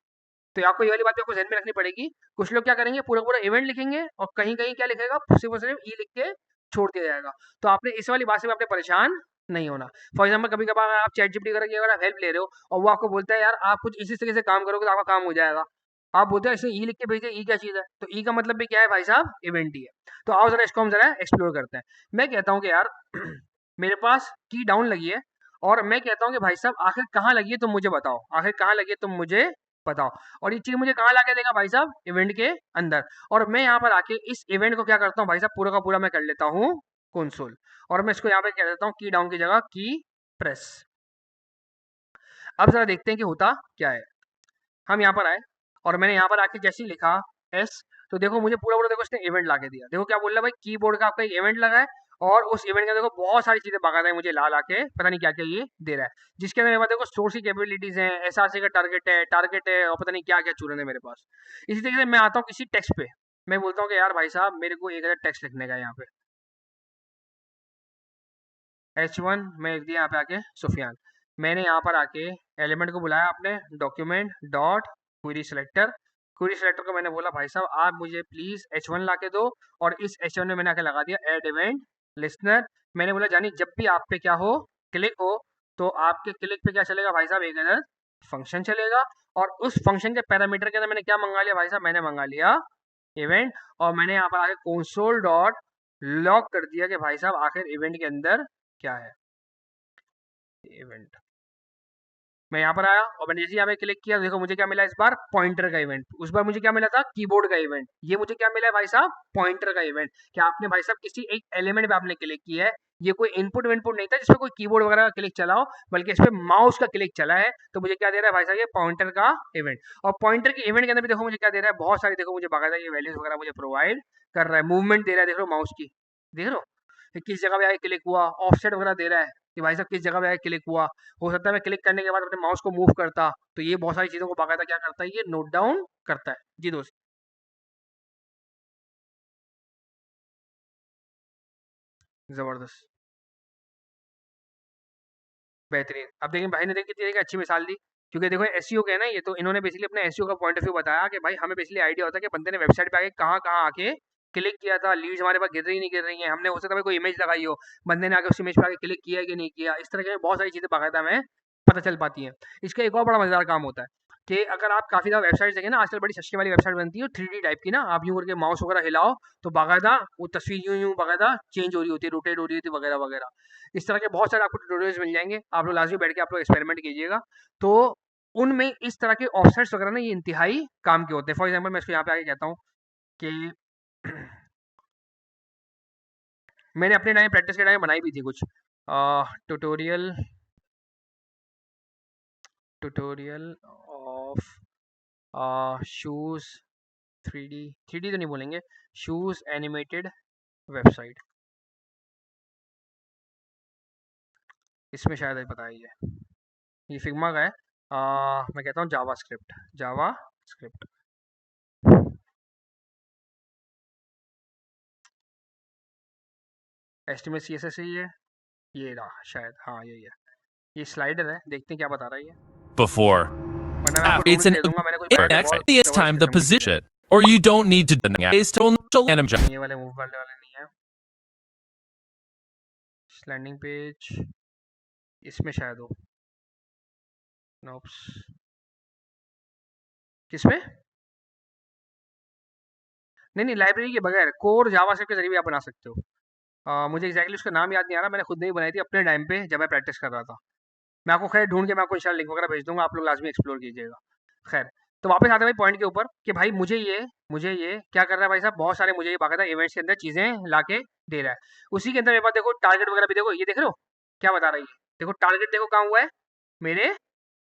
तो आपको ये वाली बात भी आपको ध्यान में रखनी पड़ेगी। कुछ लोग क्या करेंगे, पूरा पूरा इवेंट लिखेंगे और कहीं कहीं क्या लिखेगा, सिर्फ और सिर्फ ई लिख के छोड़ दिया जाएगा। तो आपने इस वाली बात से भी आपने परेशान नहीं होना। फॉर एग्जाम्पल कभी कभार आप चैट जीपीटी वगैरह की अगर आप हेल्प ले रहे हो और वो आपको बोलता है यार आप कुछ इसी तरीके से काम करोगे तो आपका काम हो जाएगा, आप बोलते हैं इसे ई लिख के भेजिए, ई क्या चीज़ है, तो ई का मतलब भी क्या है भाई साहब, इवेंट ही है। तो आओ जरा इसको हम जरा एक्सप्लोर करते हैं। मैं कहता हूँ कि यार मेरे पास की डाउन लगी है और मैं कहता हूँ कि भाई साहब आखिर कहाँ लगी है तुम मुझे बताओ, आखिर कहाँ लगी है तुम मुझे बताओ। और ये चीज़ मुझे कहाँ लाके देगा भाई साहब, इवेंट के अंदर। और मैं यहाँ पर आके इस इवेंट को क्या करता हूँ भाई साहब, पूरा का पूरा मैं कर लेता हूँ कंसोल। और मैं इसको यहाँ पे कह देता हूँ की डाउन की जगह की प्रेस। अब जरा देखते हैं कि होता क्या है। हम यहाँ पर आए और मैंने यहाँ पर आके जैसे ही लिखा एस, तो देखो मुझे पूरा पूरा देखो इसने इवेंट ला के दिया। देखो क्या बोल रहा है भाई, कीबोर्ड का आपका एक इवेंट लगा है और उस इवेंट के देखो बहुत सारी चीजें बाकायदा मुझे ला ला के पता नहीं क्या क्या ये दे रहा है, जिसके अंदर मेरे पास देखो सोर्स की कैपेबिलिटीज है, एसआरसी का टारगेट है और पता नहीं क्या क्या चूरन है मेरे पास। इसी तरीके से मैं आता हूँ किसी टेक्स्ट पे, मैं बोलता हूँ कि यार भाई साहब मेरे को एक टेक्स्ट लिखने का है, यहाँ पे H1 में लिख दिया, यहाँ पे आके सुफियान। मैंने यहाँ पर आके एलिमेंट को बुलाया अपने डॉक्यूमेंट डॉट क्वेरी सेलेक्टर को मैंने बोला भाई साहब आप मुझे प्लीज H1 ला के दो, और इस H1 में मैंने आके लगा दिया एड इवेंट लिस्नर। मैंने बोला जानी जब भी आप पे क्या हो, क्लिक हो, तो आपके क्लिक पे क्या चलेगा भाई साहब, एक अदर फंक्शन चलेगा। और उस फंक्शन के पैरामीटर के अंदर मैंने क्या मंगा लिया भाई साहब, मैंने मंगा लिया इवेंट। और मैंने यहाँ पर आके कंसोल डॉट लॉग कर दिया कि भाई साहब आखिर इवेंट के अंदर क्या है, इवेंट। मैं यहाँ पर आया और मैंने जैसे यहाँ पे क्लिक किया, देखो मुझे क्या मिला इस बार, पॉइंटर का इवेंट। उस बार मुझे क्या मिला था, कीबोर्ड का इवेंट। ये मुझे क्या मिला है भाई साहब, पॉइंटर का इवेंट। क्या आपने भाई साहब किसी एक एलिमेंट पे आपने क्लिक किया है, ये कोई इनपुट विनपुट नहीं था जिसपे कोई कीबोर्ड वगैरह का क्लिक चला हो, बल्कि इस पे माउस का क्लिक चला है। तो मुझे क्या दे रहा है भाई साहब, ये पॉइंटर का इवेंट। और पॉइंटर के इवेंट के अंदर भी देखो मुझे क्या दे रहा है, बहुत सारी देखो मुझे बाकायदा ये वैल्यूज वगैरह मुझे प्रोवाइड कर रहा है। मूवमेंट दे रहा है, देख लो माउस की, देख लो किस जगह पे आगे क्लिक हुआ, ऑफसेट वगैरह दे रहा है कि भाई साहब किस जगह पे आगे क्लिक हुआ। हो सकता है मैं क्लिक करने के बाद अपने माउस को मूव करता, तो ये बहुत सारी चीज़ों को बाकायदा क्या करता है, ये नोट डाउन करता है। जी दोस्त, ज़बरदस्त, बेहतरीन। अब देखिए भाई ने देखिए कितनी एक अच्छी मिसाल दी, क्योंकि देखो एसईओ का है ना ये, तो इन्होंने बेसिकली अपने एसईओ का पॉइंट ऑफ व्यू बताया कि भाई हमें बेसिकली आइडिया होता है कि बंदे ने वेबसाइट पे आके कहाँ कहाँ आके क्लिक किया था, लीड्स हमारे पास गिर रही नहीं गिर रही हैं, हमने हो सकता है कोई इमेज लगाई हो, बंदे ने आके उस इमेज पे आके क्लिक किया है कि नहीं किया, इस तरह की बहुत सारी चीज़ें बाकायदा हमें पता चल पाती हैं। इसका एक और बड़ा मजेदार काम होता है कि अगर आप काफ़ी ज़्यादा वेबसाइट देखें ना, आजकल बड़ी सस्ती वाली वेबसाइट बनती है 3D टाइप की ना, आप यूँ करके माउस वगैरह हिलाओ तो बाकायदा वो तस्वीर यूँ यूँ बाकायदा चेंज हो रही होती है, रोटेट हो रही होती है वगैरह वगैरह। इस तरह के बहुत सारे आपको ट्यूटोरियल्स मिल जाएंगे, आप लोग लाजमी बैठ के आप लोग एक्सपेरिमेंट कीजिएगा। तो उनमें इस तरह के ऑफसेट्स वगैरह ना ये इंतहाई काम के होते हैं। फॉर एग्जाम्पल मैं इसको यहाँ पे आगे कहता हूँ कि मैंने अपने टाइम प्रैक्टिस के टाइम बनाई भी थी कुछ tutorial tutorial of shoes 3D तो नहीं बोलेंगे, शूज़ एनिमेटेड वेबसाइट, इसमें शायद ये पता ही है, ये फिग्मा का है। मैं कहता हूँ जावा स्क्रिप्ट। एस्टिमेट सी एस एस ही है, ये रहा शायद, हाँ यही है। ये स्लाइडर है, देखते हैं क्या बता रहा है ये, before. वरना मैं आपको It's ढूंढ के an दे दूंगा, मैंने कुछ बहुत it's time the जबरदस्त किस्म की चीज़ है। position, or you don't need to is to नहीं, ये वाले मूव करने वाले नहीं है, लैंडिंग पेज इसमें शायद हो, नोप्स किसमें, नहीं लाइब्रेरी के बगैर कोर जावास्क्रिप्ट के जरिए भी आप बना सकते हो। मुझे एग्जैक्टली उसका नाम याद नहीं आ रहा, मैंने खुद नहीं बनाई थी अपने टाइम पे जब मैं प्रैक्टिस कर रहा था। मैं आपको खैर ढूंढ के मैं आपको इंशाल्लाह लिंक वगैरह भेज दूंगा, आप लोग लाजमी एक्सप्लोर कीजिएगा। खैर, तो वापस आते हैं भाई पॉइंट के ऊपर कि भाई मुझे ये क्या कर रहा है भाई साहब, बहुत सारे मुझे ये बाकायदा इवेंट्स के अंदर चीज़ें ला के दे रहा है। उसी के अंदर मेरे पास देखो टारगेट वगैरह भी देखो, ये देख रहे हो क्या बता रहा है ये, देखो टारगेट देखो कहाँ हुआ है, मेरे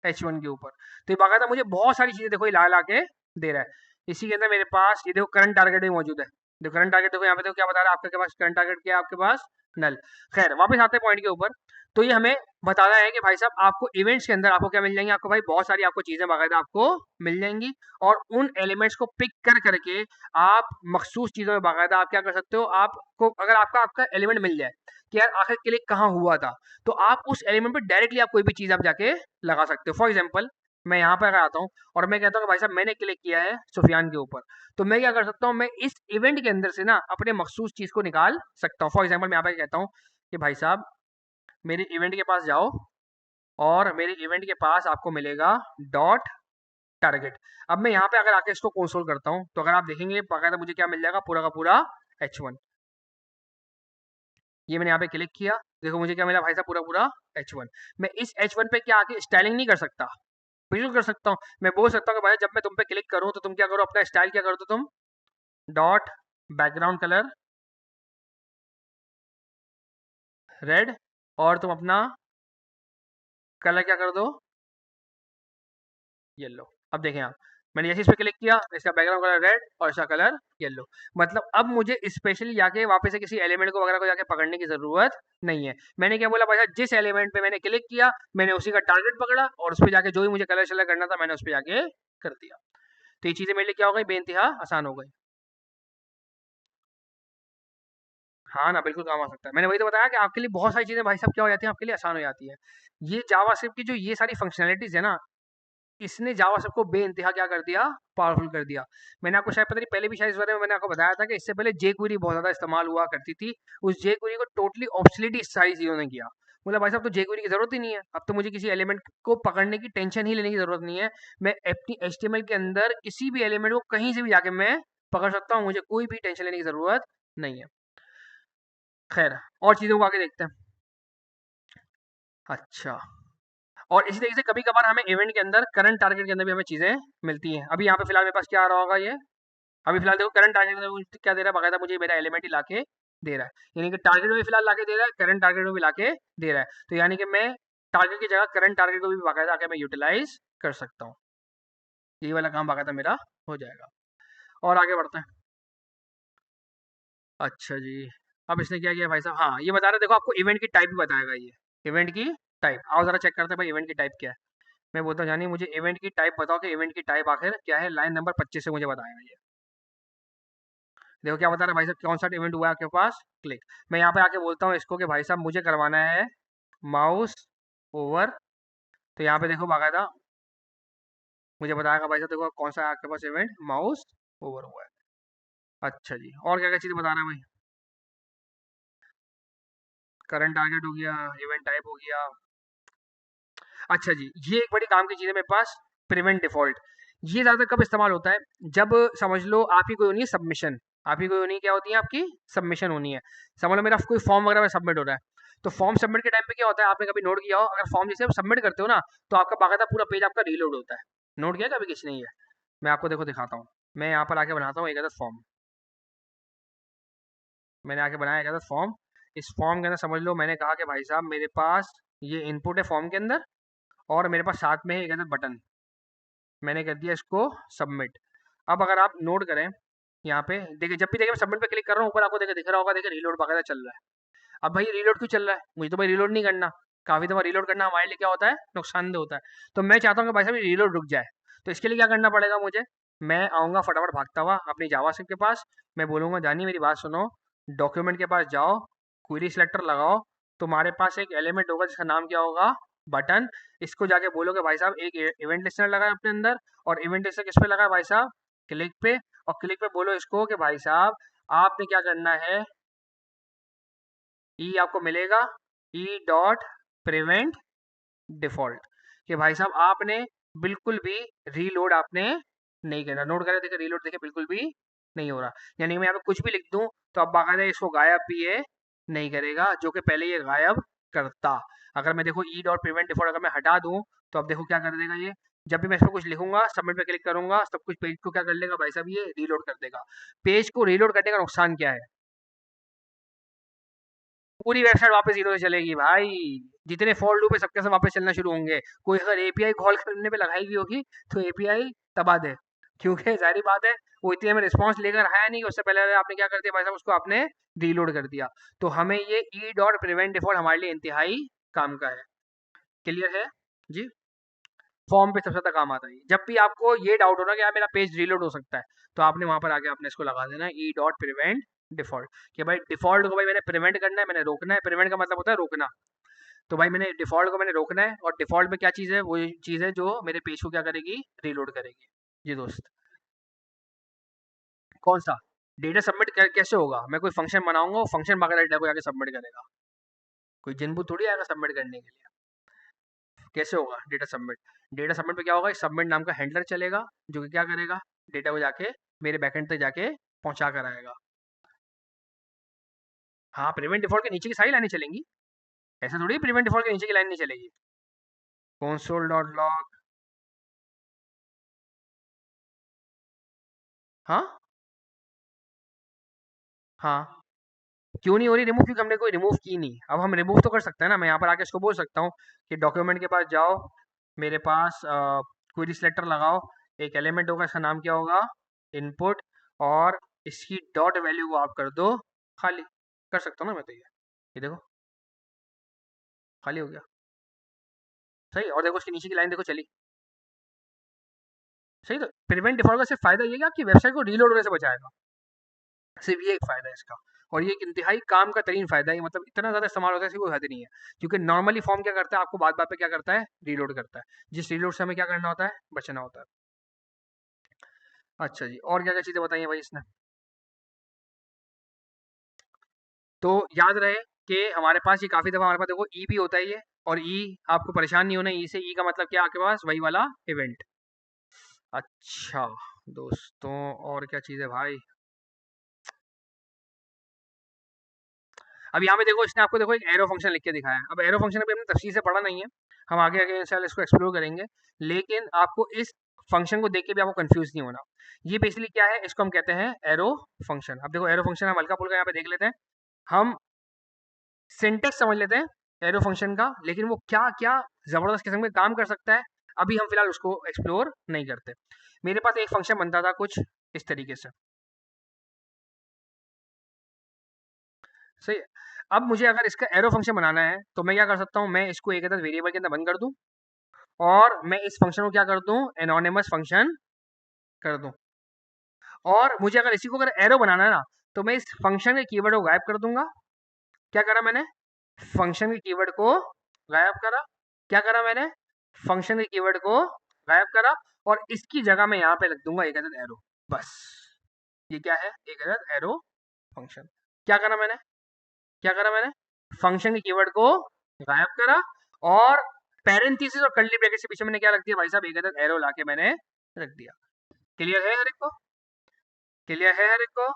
H1 के ऊपर। तो ये बाकायदा मुझे बहुत सारी चीज़ें देखो ये ला ला के दे रहा है। इसी के अंदर मेरे पास ये देखो करंट टारगेट भी मौजूद है, जो करंट टारगेट देखो यहाँ पे, तो क्या बता रहा है आपके पास करंट टारगेट क्या है आपके पास, नल। खैर वापस आते हैं पॉइंट के ऊपर। तो ये हमें बताना है कि भाई साहब आपको इवेंट्स के अंदर आपको क्या मिल जाएंगे, आपको भाई बहुत सारी आपको चीजें बाकायदा आपको मिल जाएंगी, और उन एलिमेंट्स को पिक कर करके आप मखसूस चीजों में बाकायदा आप क्या कर सकते हो, आपको अगर आपका आपका एलिमेंट मिल जाए कि यार आखिर क्लिक कहाँ हुआ था, तो आप उस एलिमेंट पे डायरेक्टली आप कोई भी चीज आप जाके लगा सकते हो। फॉर एग्जाम्पल मैं यहाँ पर अगर आता हूँ और मैं कहता हूँ कि भाई साहब मैंने क्लिक किया है सुफियान के ऊपर, तो मैं क्या कर सकता हूँ, मैं इस इवेंट के अंदर से ना अपने मखसूस चीज को निकाल सकता हूँ। फॉर एग्जाम्पल मैं यहाँ पे कहता हूँ कि भाई साहब मेरे इवेंट के पास जाओ, और मेरे इवेंट के पास आपको मिलेगा डॉट टारगेट। अब मैं यहाँ पे अगर आके इसको कंसोल करता हूँ, तो अगर आप देखेंगे बकायदा मुझे क्या मिल जाएगा, पूरा का पूरा H1। ये मैंने यहाँ पे क्लिक किया, देखो मुझे क्या मिला भाई साहब, पूरा पूरा H1। मैं इस H1 पे क्या आके स्टाइलिंग नहीं कर सकता, बिल्कुल कर सकता हूँ। मैं बोल सकता हूँ कि भाई जब मैं तुम पे क्लिक करूँ तो तुम क्या करो, अपना स्टाइल क्या कर दो तुम, डॉट बैकग्राउंड कलर रेड, और तुम अपना कलर क्या कर दो, येलो। अब देखें आप, मैंने जैसे इस पे क्लिक किया, इसका बैकग्राउंड कलर रेड और इसका कलर येलो। मतलब अब मुझे स्पेशली जाके वापस से किसी एलिमेंट को वगैरह को जाके पकड़ने की जरूरत नहीं है। मैंने क्या बोला भाई साहब, जिस एलिमेंट पे मैंने क्लिक किया मैंने उसी का टारगेट पकड़ा, और उस पर जाके जो भी मुझे कलर शलर करना था मैंने उस पर जाके कर दिया। तो ये चीजें मेरे लिए क्या हो गई, बेइंतहा आसान हो गई। हाँ ना, बिल्कुल काम आ सकता है। मैंने वही तो बताया कि आपके लिए बहुत सारी चीजें भाई साहब क्या हो जाती हैं, आपके लिए आसान हो जाती है। ये जावास्क्रिप्ट की जो ये सारी फंक्शनैलिटीज है ना, इसने जावास्क्रिप्ट को बेइंतहा क्या कर दिया, पावरफुल कर दिया। मैंने आपको शायद पता नहीं पहले भी शायद इस बारे में मैंने आपको बताया था कि इससे पहले जेक्वेरी बहुत ज़्यादा इस्तेमाल हुआ करती थी। उस जेक्वेरी को टोटली ऑब्सोलीट इस सारी चीज़ों ने किया। बोला भाई साहब तो जेक्वेरी की ज़रूरत ही नहीं है, अब तो मुझे किसी एलिमेंट को पकड़ने की टेंशन ही लेने की ज़रूरत नहीं है। मैं अपनी एचटीएमएल के अंदर किसी भी एलिमेंट को कहीं से भी जाके मैं पकड़ सकता हूँ, मुझे कोई भी टेंशन लेने की ज़रूरत नहीं है। खैर और चीज़ों को आगे देखते हैं। अच्छा, और इसी तरीके से कभी-कभार हमें इवेंट के अंदर करंट टारगेट के अंदर भी हमें चीज़ें मिलती हैं। अभी यहाँ पे फिलहाल मेरे पास क्या आ रहा होगा ये, अभी फिलहाल देखो करंट टारगेट में मुझे क्या दे रहा है, बाकायदा मुझे मेरा एलिमेंट ही लाके दे रहा है। यानी कि टारगेट में भी फिलहाल लाके दे रहा है, करंट टारगेट में भी लाके दे रहा है। तो यानी कि मैं टारगेट की जगह करंट टारगेट को भी बाकायदा आके मैं यूटिलाइज कर सकता हूँ। ये वाला काम बाकायदा मेरा हो जाएगा। और आगे बढ़ते हैं। अच्छा जी, अब इसने क्या किया भाई साहब, हाँ ये बता रहे देखो आपको इवेंट की टाइप भी बताएगा ये, इवेंट की टाइप। आओ जरा चेक करते हैं भाई इवेंट की टाइप क्या है। मैं बोलता हूँ जानिए मुझे इवेंट की टाइप बताओ कि इवेंट की टाइप आखिर क्या है, लाइन नंबर 25 से मुझे बताएगा ये। देखो क्या बता रहा है भाई साहब, कौन सा इवेंट हुआ है आपके पास, क्लिक। मैं यहाँ पे आके बोलता हूँ इसको कि भाई साहब मुझे करवाना है माउस ओवर। तो यहाँ पे देखो बाकायदा मुझे बताएगा भाई साहब, देखो कौन सा है आपके पास इवेंट, माउस ओवर हुआ है। अच्छा जी, और क्या क्या चीज़ बता रहा है भाई, करंट टारगेट हो गया, इवेंट टाइप हो गया। अच्छा जी, ये एक बड़ी काम की चीज़ है मेरे पास, प्रिवेंट डिफॉल्ट। ये ज़्यादातर कब इस्तेमाल होता है, जब समझ लो आपकी कोई होनी है सबमिशन, आपकी कोई होनी है, क्या होती है आपकी सबमिशन होनी है। समझ लो मेरा कोई फॉर्म वगैरह में सबमिट हो रहा है, तो फॉर्म सबमिट के टाइम पे क्या होता है, आपने कभी नोट किया हो, अगर फॉर्म जैसे आप सबमिट करते हो ना, तो आपका बाकायदा पूरा पेज आपका रीलोड होता है। नोट किया कभी किसी ने ये, मैं आपको देखो दिखाता हूँ। मैं यहाँ पर आके बनाता हूँ एक अदर फॉर्म, मैंने आके बनाया एक अदर फॉर्म। इस फॉर्म के अंदर समझ लो मैंने कहा कि भाई साहब मेरे पास ये इनपुट है फॉर्म के अंदर, और मेरे पास साथ में है एक अदर बटन, मैंने कर दिया इसको सबमिट। अब अगर आप नोट करें यहाँ पे देखिए, जब भी देखिए मैं सबमिट पे क्लिक कर रहा हूँ, ऊपर आपको देखिए दिख रहा होगा, देखिए रीलोड वगैरह चल रहा है। अब भाई रीलोड क्यों चल रहा है, मुझे तो भाई रीलोड नहीं करना। काफ़ी दफ़ा रीलोड करना हमारे लिए क्या होता है, नुकसानदेह होता है। तो मैं चाहता हूँ कि भाई साहब रीलोड रुक जाए। तो इसके लिए क्या करना पड़ेगा मुझे, मैं आऊँगा फटाफट भागता हुआ अपनी जावास्क्रिप्ट के पास, मैं बोलूँगा जानिए मेरी बात सुनो, डॉक्यूमेंट के पास जाओ, क्वेरी सिलेक्टर लगाओ, तुम्हारे पास एक एलिमेंट होगा जिसका नाम क्या होगा, बटन। इसको जाके बोलो कि भाई साहब एक इवेंट लिस्टनर लगा है अपने अंदर, और इवेंट लिस्टनर किस पे लगा है भाई साहब, क्लिक पे। और क्लिक पे बोलो इसको कि भाई साहब आपने क्या करना है, ई आपको मिलेगा, ई डॉट प्रिवेंट डिफॉल्ट, कि भाई साहब आपने बिल्कुल भी रीलोड आपने नहीं करना। नोट करें देखिए, रीलोड देखिए बिल्कुल भी नहीं हो रहा। यानी कि मैं यहाँ पे कुछ भी लिख दूं तो अब बाकायदा इसको गायब भी ये नहीं करेगा, जो कि पहले ये गायब करता। अगर मैं देखो ई डॉट प्रिवेंट डिफॉल्ट अगर मैं हटा दूं, तो अब देखो क्या कर देगा ये, जब भी मैं इस पर कुछ लिखूंगा सबमिट पे क्लिक करूंगा, सब कुछ पेज को क्या कर लेगा भाई साहब, ये रीलोड कर देगा। पेज को रीलोड करने का नुकसान क्या है, पूरी वेबसाइट वापस ज़ीरो से चलेगी भाई। जितने फॉर लूप है सबके सब वापस चलना शुरू होंगे। कोई अगर एपीआई कॉल करने पे लगाई हुई होगी तो एपीआई दबा दे, क्योंकि ज़ाहिर-सी बात है, वो इतनी में रिस्पॉन्स लेकर आया नहीं, उससे पहले आपने क्या कर दिया भाई साहब, उसको आपने रीलोड कर दिया। तो हमें ये ई डॉट प्रिवेंट डिफ़ॉल्ट हमारे लिए इंतहाई काम का है। क्लियर है? जी। फॉर्म पे सबसे ज़्यादा काम आता है। जब भी आपको ये डाउट हो ना कि यार मेरा पेज रीलोड हो सकता है, तो आपने वहाँ पर आके आपने इसको लगा देना ई डॉट प्रिवेंट डिफ़ॉल्ट, कि भाई डिफ़ॉल्ट को भाई मैंने प्रिवेंट करना है, मैंने रोकना है। प्रिवेंट का मतलब होता है रोकना। तो भाई मैंने डिफ़ॉल्ट को मैंने रोकना है, और डिफ़ॉल्ट में क्या चीज़ है? वो चीज़ है जो मेरे पेज को क्या करेगी? रीलोड करेगी। जी दोस्त। कौन सा? डेटा सबमिट कैसे होगा? मैं कोई फंक्शन बनाऊंगा, वो फंक्शन बाकायदा डेटा को जाके सबमिट करेगा। कोई जिनबू थोड़ी आएगा सबमिट करने के लिए। कैसे होगा डेटा सबमिट? डेटा सबमिट पे क्या होगा? सबमिट नाम का हैंडलर चलेगा, जो कि क्या करेगा? डेटा को जाके मेरे बैकएंड तक जाके पहुंचा कर आएगा। हाँ, प्रिवेंट डिफॉल्ट के नीचे की सारी लाइनें चलेंगी। ऐसा थोड़ी प्रिवेंट डिफॉल्ट के नीचे की लाइन नहीं चलेगी। Console dot log. हाँ हाँ। क्यों नहीं हो रही रिमूव? क्योंकि हमने कोई रिमूव की नहीं। अब हम रिमूव तो कर सकते हैं ना। मैं यहाँ पर आके इसको बोल सकता हूँ कि डॉक्यूमेंट के पास जाओ, मेरे पास क्वेरी सिलेक्टर लगाओ, एक एलिमेंट होगा, इसका नाम क्या होगा? इनपुट। और इसकी डॉट वैल्यू को आप कर दो खाली। कर सकता हूँ ना मैं तो ये देखो खाली हो गया। सही। और देखो उसके नीचे की लाइन देखो चली। सही। तो प्रिवेंट डिफॉल्ट का सिर्फ फायदा ये है कि आपकी वेबसाइट को रीलोड होने से बचाएगा। सिर्फ ये एक फ़ायदा है इसका। और ये एक इंतहाई काम का तरीन फ़ायदा है, मतलब इतना ज़्यादा इस्तेमाल होता है, इसकी कोई हद नहीं है। क्योंकि नॉर्मली फॉर्म क्या करता है, आपको बात-बात पे क्या करता है? रीलोड करता है। जिस रीलोड से हमें क्या करना होता है? बचना होता है। अच्छा जी, और क्या-क्या चीज़ें बताई हैं भाई इसने? तो याद रहे कि हमारे पास ये काफ़ी दफ़ा हमारे पास देखो ई भी होता है ये, और ई आपको परेशान नहीं होना ई से। ई का मतलब क्या है आपके पास? वही वाला इवेंट। अच्छा दोस्तों, और क्या चीज़ है भाई? अब यहाँ पे देखो इसने आपको देखो एक एरो फंक्शन लिख के दिखाया है। अब एरो फंक्शन अभी हमने तफसील से पढ़ा नहीं है, हम आगे आगे इंशाल्लाह इसको एक्सप्लोर करेंगे। लेकिन आपको इस फंक्शन को देख के भी आपको कंफ्यूज नहीं होना। ये बेसिकली क्या है? इसको हम कहते हैं एरो फंक्शन। अब देखो एरो फंक्शन हम हल्का फुल्का यहाँ पे देख लेते हैं। हम सिंटेक्स समझ लेते हैं एरो फंक्शन का, लेकिन वो क्या क्या जबरदस्त किस्म के काम कर सकता है, अभी हम फिलहाल उसको एक्सप्लोर नहीं करते। मेरे पास एक फंक्शन बनता था कुछ इस तरीके से। सही है। अब मुझे अगर इसका एरो फंक्शन बनाना है, तो मैं क्या कर सकता हूँ? मैं इसको एक अदद वेरिएबल के अंदर बंद कर दूं, और मैं इस फंक्शन को क्या कर दूं? एनोनिमस फंक्शन कर दूं। और मुझे अगर इसी को अगर एरो बनाना है ना, तो मैं इस फंक्शन के कीवर्ड को गायब कर दूंगा। क्या करा मैंने? फंक्शन के कीवर्ड को गायब करा। क्या करा मैंने? फंक्शन के कीवर्ड को गायब करा, और इसकी जगह मैं यहाँ पे लिख दूंगा एक अदद एरो। बस। ये क्या है? एक अदद एरो फंक्शन। क्या करा मैंने? क्या करा मैंने? फंक्शन के कीवर्ड को गायब करा, और पैरेंथेसिस और कर्ली ब्रैकेट के पीछे मैंने क्या रख दिया भाई साहब? एक अदद एरो लाके मैंने रख दिया। क्लियर है हर एक को? क्लियर है हर एक को?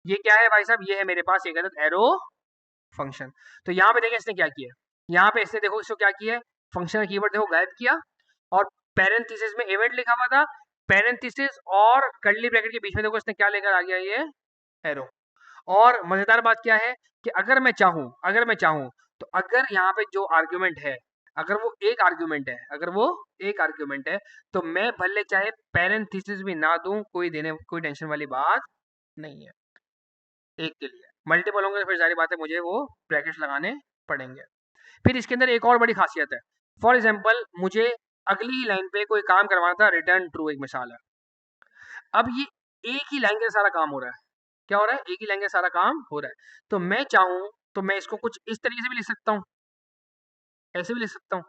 ये क्या है भाई साहब? ये है मेरे पास एक अदद एरो फंक्शन। तो यहाँ पे देखिए इसने क्या किया है। यहाँ पे इसने देखो इसको क्या किया है? फंक्शन का कीवर्ड देखो गायब किया, और पैरेंथेसिस में इवेंट लिखा हुआ था। पैरेंथेसिस और कर्ली ब्रैकेट के बीच में देखो इसने क्या लेकर आ गया? ये एरो। और मजेदार बात क्या है कि अगर मैं चाहूं तो अगर यहाँ पे जो आर्ग्यूमेंट है, अगर वो एक आर्ग्यूमेंट है, तो मैं भले चाहे पैरेंथेसिस भी ना दूं, कोई टेंशन वाली बात नहीं है। एक के लिए मल्टीपल होंगे तो फिर सारी बातें मुझे वो ब्रैकेट्स लगाने पड़ेंगे। फिर इसके अंदर एक और बड़ी खासियत है। फॉर एग्जाम्पल मुझे अगली ही लाइन पे कोई काम करवाना था, रिटर्न ट्रू एक मिसाल है। अब ये एक ही लाइन का सारा काम हो रहा है। क्या हो रहा है? एक ही लाइन का सारा काम हो रहा है। तो मैं चाहूँ तो मैं इसको कुछ इस तरीके से भी लिख सकता हूँ, ऐसे भी लिख सकता हूँ।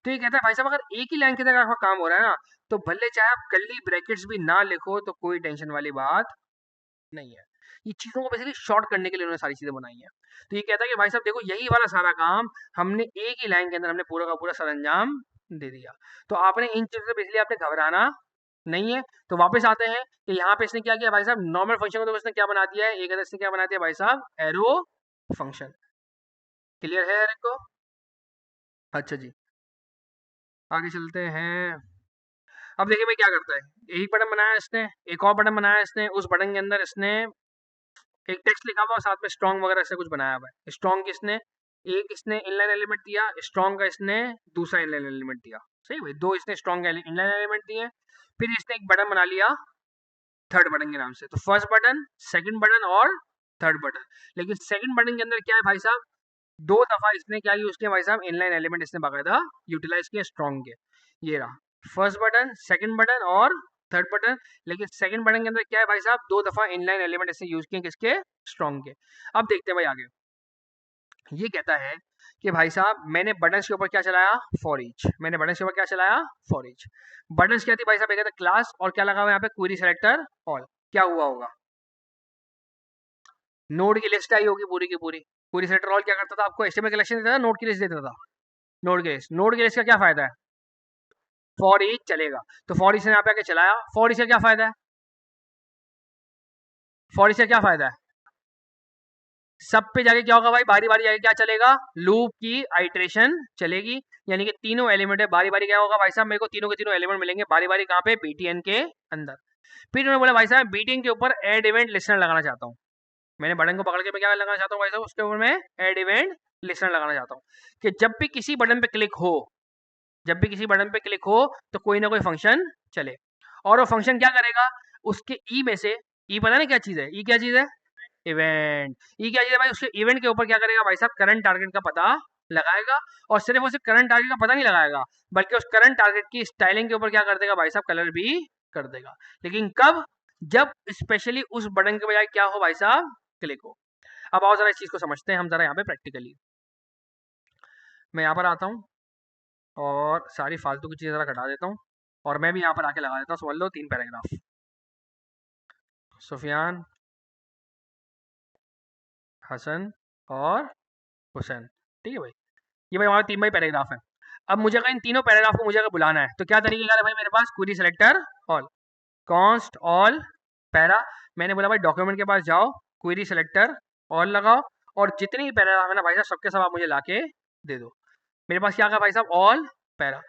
तो ये कहता है भाई साहब अगर एक ही लाइन के अंदर आपका काम हो रहा है ना, तो भले चाहे आप कर्ली ब्रैकेट्स भी ना लिखो तो कोई टेंशन वाली बात नहीं है। ये चीज़ों को बेसिकली शॉर्ट करने के लिए उन्होंने सारी चीज़ें बनाई हैं। तो ये कहता है कि भाई साहब देखो यही वाला सारा काम हमने एक ही लाइन के अंदर हमने पूरा का पूरा सरंजाम दे दिया। तो आपने इन चीज़ों से बेसिकली आपने घबराना नहीं है। तो वापस आते हैं कि यहाँ पे इसने क्या किया भाई साहब? नॉर्मल फंक्शन को तो इसने क्या बना दिया है? एक अदर इसने क्या बना दिया भाई साहब? Arrow function. क्लियर है हर एक को? अच्छा जी, आगे चलते हैं। अब देखिए भाई क्या करता है। एक बटन बनाया इसने, एक और बटन बनाया इसने, उस बटन के अंदर इसने एक टेक्स्ट लिखा हुआ और साथ में स्ट्रॉन्ग वगैरह ऐसा कुछ बनाया हुआ है। स्ट्रॉन्ग किसने? एक इसने इनलाइन एलिमेंट दिया, स्ट्रॉन्ग का इसने दूसरा इनलाइन एलिमेंट दिया। सही भाई, दो इसने स्ट्रॉन्ग इनलाइन एलिमेंट दिए। फिर इसने एक बटन बना लिया थर्ड बटन के नाम से। तो फर्स्ट बटन, सेकंड बटन और थर्ड बटन। लेकिन सेकंड बटन के अंदर क्या है भाई साहब, दो दफा इसने क्या यूज किया भाई साहब, इनलाइन एलिमेंट इसने बाकायदा यूटिलाइज किया स्ट्रॉन्ग के। ये रहा फर्स्ट बटन, सेकंड बटन और थर्ड बटन। लेकिन सेकंड बटन के अंदर क्या है भाई साहब, दो दफा इनलाइन एलिमेंट इसने यूज किए किसके, स्ट्रॉन्ग के। अब देखते हैं भाई आगे। ये कहता है कि भाई साहब मैंने बटन्स के ऊपर क्या चलाया, फॉर ईच। मैंने बटन्स के ऊपर क्या चलाया, फॉर ईच। बटन्स क्या थी भाई साहब, ये कहता है क्लास, और क्या लगा हुआ है यहाँ पे, क्वेरी सेलेक्टर ऑल। क्या हुआ होगा, नोड की लिस्ट आई होगी पूरी की पूरी। क्वेरी सेलेक्टर ऑल क्या करता था, आपको एचटीएमएल कलेक्शन देता था, नोड की लिस्ट देता था। नोड की लिस्ट, नोड की लिस्ट का क्या फायदा है, फॉर ईच चलेगा। तो फॉर ईच ने यहाँ पे आके चलाया, फॉर ईच का क्या फायदा है, फॉर ईच का क्या फायदा है, सब पे जाके क्या होगा भाई, बारी बारी जाके क्या चलेगा, लूप की आइट्रेशन चलेगी। यानी कि तीनों एलिमेंट है, बारी बारी क्या होगा भाई साहब, मेरे को तीनों के तीनों एलिमेंट मिलेंगे बारी बारी, कहाँ पे, बीटीएन के अंदर। फिर उन्होंने बोला भाई साहब बीटीएन के ऊपर एड इवेंट लिस्टनर लगाना चाहता हूँ। मैंने बटन को पकड़ के मैं क्या लगाना चाहता हूँ भाई साहब, उसके ऊपर मैं एड इवेंट लिस्टनर लगाना चाहता हूँ, कि जब भी किसी बटन पे क्लिक हो, जब भी किसी बटन पे क्लिक हो तो कोई ना कोई फंक्शन चले। और वो फंक्शन क्या करेगा, उसके ई में से, ई पता नहीं क्या चीज है, ई क्या चीज है, इवेंट। ये क्या चीज है भाई, उसके इवेंट के ऊपर क्या करेगा भाई साहब, करंट टारगेट का पता लगाएगा। और सिर्फ उसे करंट टारगेट का पता नहीं लगाएगा, बल्कि उस करंट टारगेट की स्टाइलिंग के ऊपर क्या कर देगा भाई साहब, कलर भी कर देगा। लेकिन कब, जब स्पेशली उस बटन के बजाय क्या हो भाई साहब, क्लिक हो। अब आओ जरा इस चीज को समझते हैं हम जरा यहाँ पे प्रैक्टिकली। मैं यहाँ पर आता हूँ और सारी फालतू की चीजें जरा घटा देता हूँ, और मैं भी यहाँ पर आके लगा देता हूँ, समझ लो 3 पैराग्राफ। सुफियान, हसन और हुसैन, ठीक है भाई। ये भाई हमारे 3 भाई पैराग्राफ है। अब मुझे अगर इन तीनों पैराग्राफ को मुझे अगर बुलाना है तो क्या तरीके का है भाई, मेरे पास query selector all, const all para. मैंने बोला भाई डॉक्यूमेंट के पास जाओ, क्वेरी सेलेक्टर ऑल लगाओ, और जितने भी पैराग्राफ है ना भाई साहब, सबके सब आप मुझे लाके दे दो। मेरे पास क्या होगा भाई साहब, ऑल पैरा।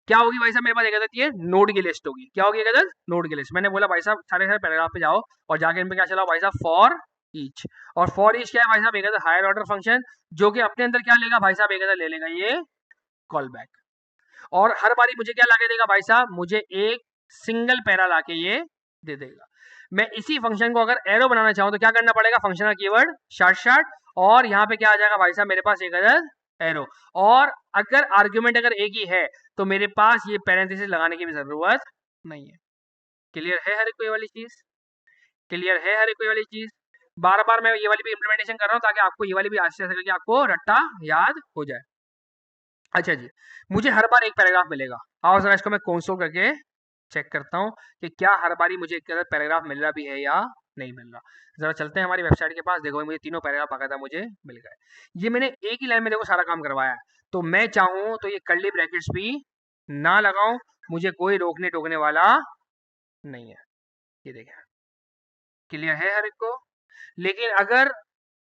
क्या होगी भाई साहब, मेरे पास एक अदद ये नोड की लिस्ट होगी। क्या होगी, एक अदद नोड की लिस्ट। मैंने बोला भाई साहब सारे सारे पैराग्राफ पे जाओ और जाके इन पे क्या चलाओ भाई साहब, फॉर ईच। और फॉर ईच क्या है भाई साहब, एक अदद हायर ऑर्डर फंक्शन, जो कि अपने अंदर क्या लेगा भाई साहब, एक अदद ले लेगा ये कॉल बैक। और हर बारी मुझे क्या लाके देगा भाई साहब, मुझे एक सिंगल पैरा लाके ये दे देगा। मैं इसी फंक्शन को अगर एरो बनाना चाहूँ तो क्या करना पड़ेगा, फंक्शन का कीवर्ड शार्ट शार्ट, और यहाँ पे क्या आ जाएगा भाई साहब, मेरे पास एक अदद एरो। और अगर आर्ग्यूमेंट अगर एक ही है तो मेरे पास ये पैरेंथेसिस लगाने की भी जरूरत नहीं है। क्लियर है हर कोई वाली चीज, क्लियर है हर कोई वाली चीज। बार बार मैं ये वाली भी इंप्लीमेंटेशन कर रहा हूँ ताकि आपको ये वाली भी आस्ते आस्ते करके आपको रट्टा याद हो जाए। अच्छा जी, मुझे हर बार एक पैराग्राफ मिलेगा। आओ जरा इसको मैं कंसोल करके चेक करता हूँ कि क्या हर बारी मुझे एक पैराग्राफ मिल रहा भी है या नहीं मिल रहा। जरा चलते हैं हमारी वेबसाइट के पास, देखो मुझे तीनों पैराग्राफ बाकायदा मुझे मिल गए। ये मैंने एक ही लाइन में देखो सारा काम करवाया है। तो मैं चाहूँ तो ये कर्ली ब्रैकेट्स भी ना लगाऊं, मुझे कोई रोकने टोकने वाला नहीं है। ये देखें, क्लियर है हर एक को। लेकिन अगर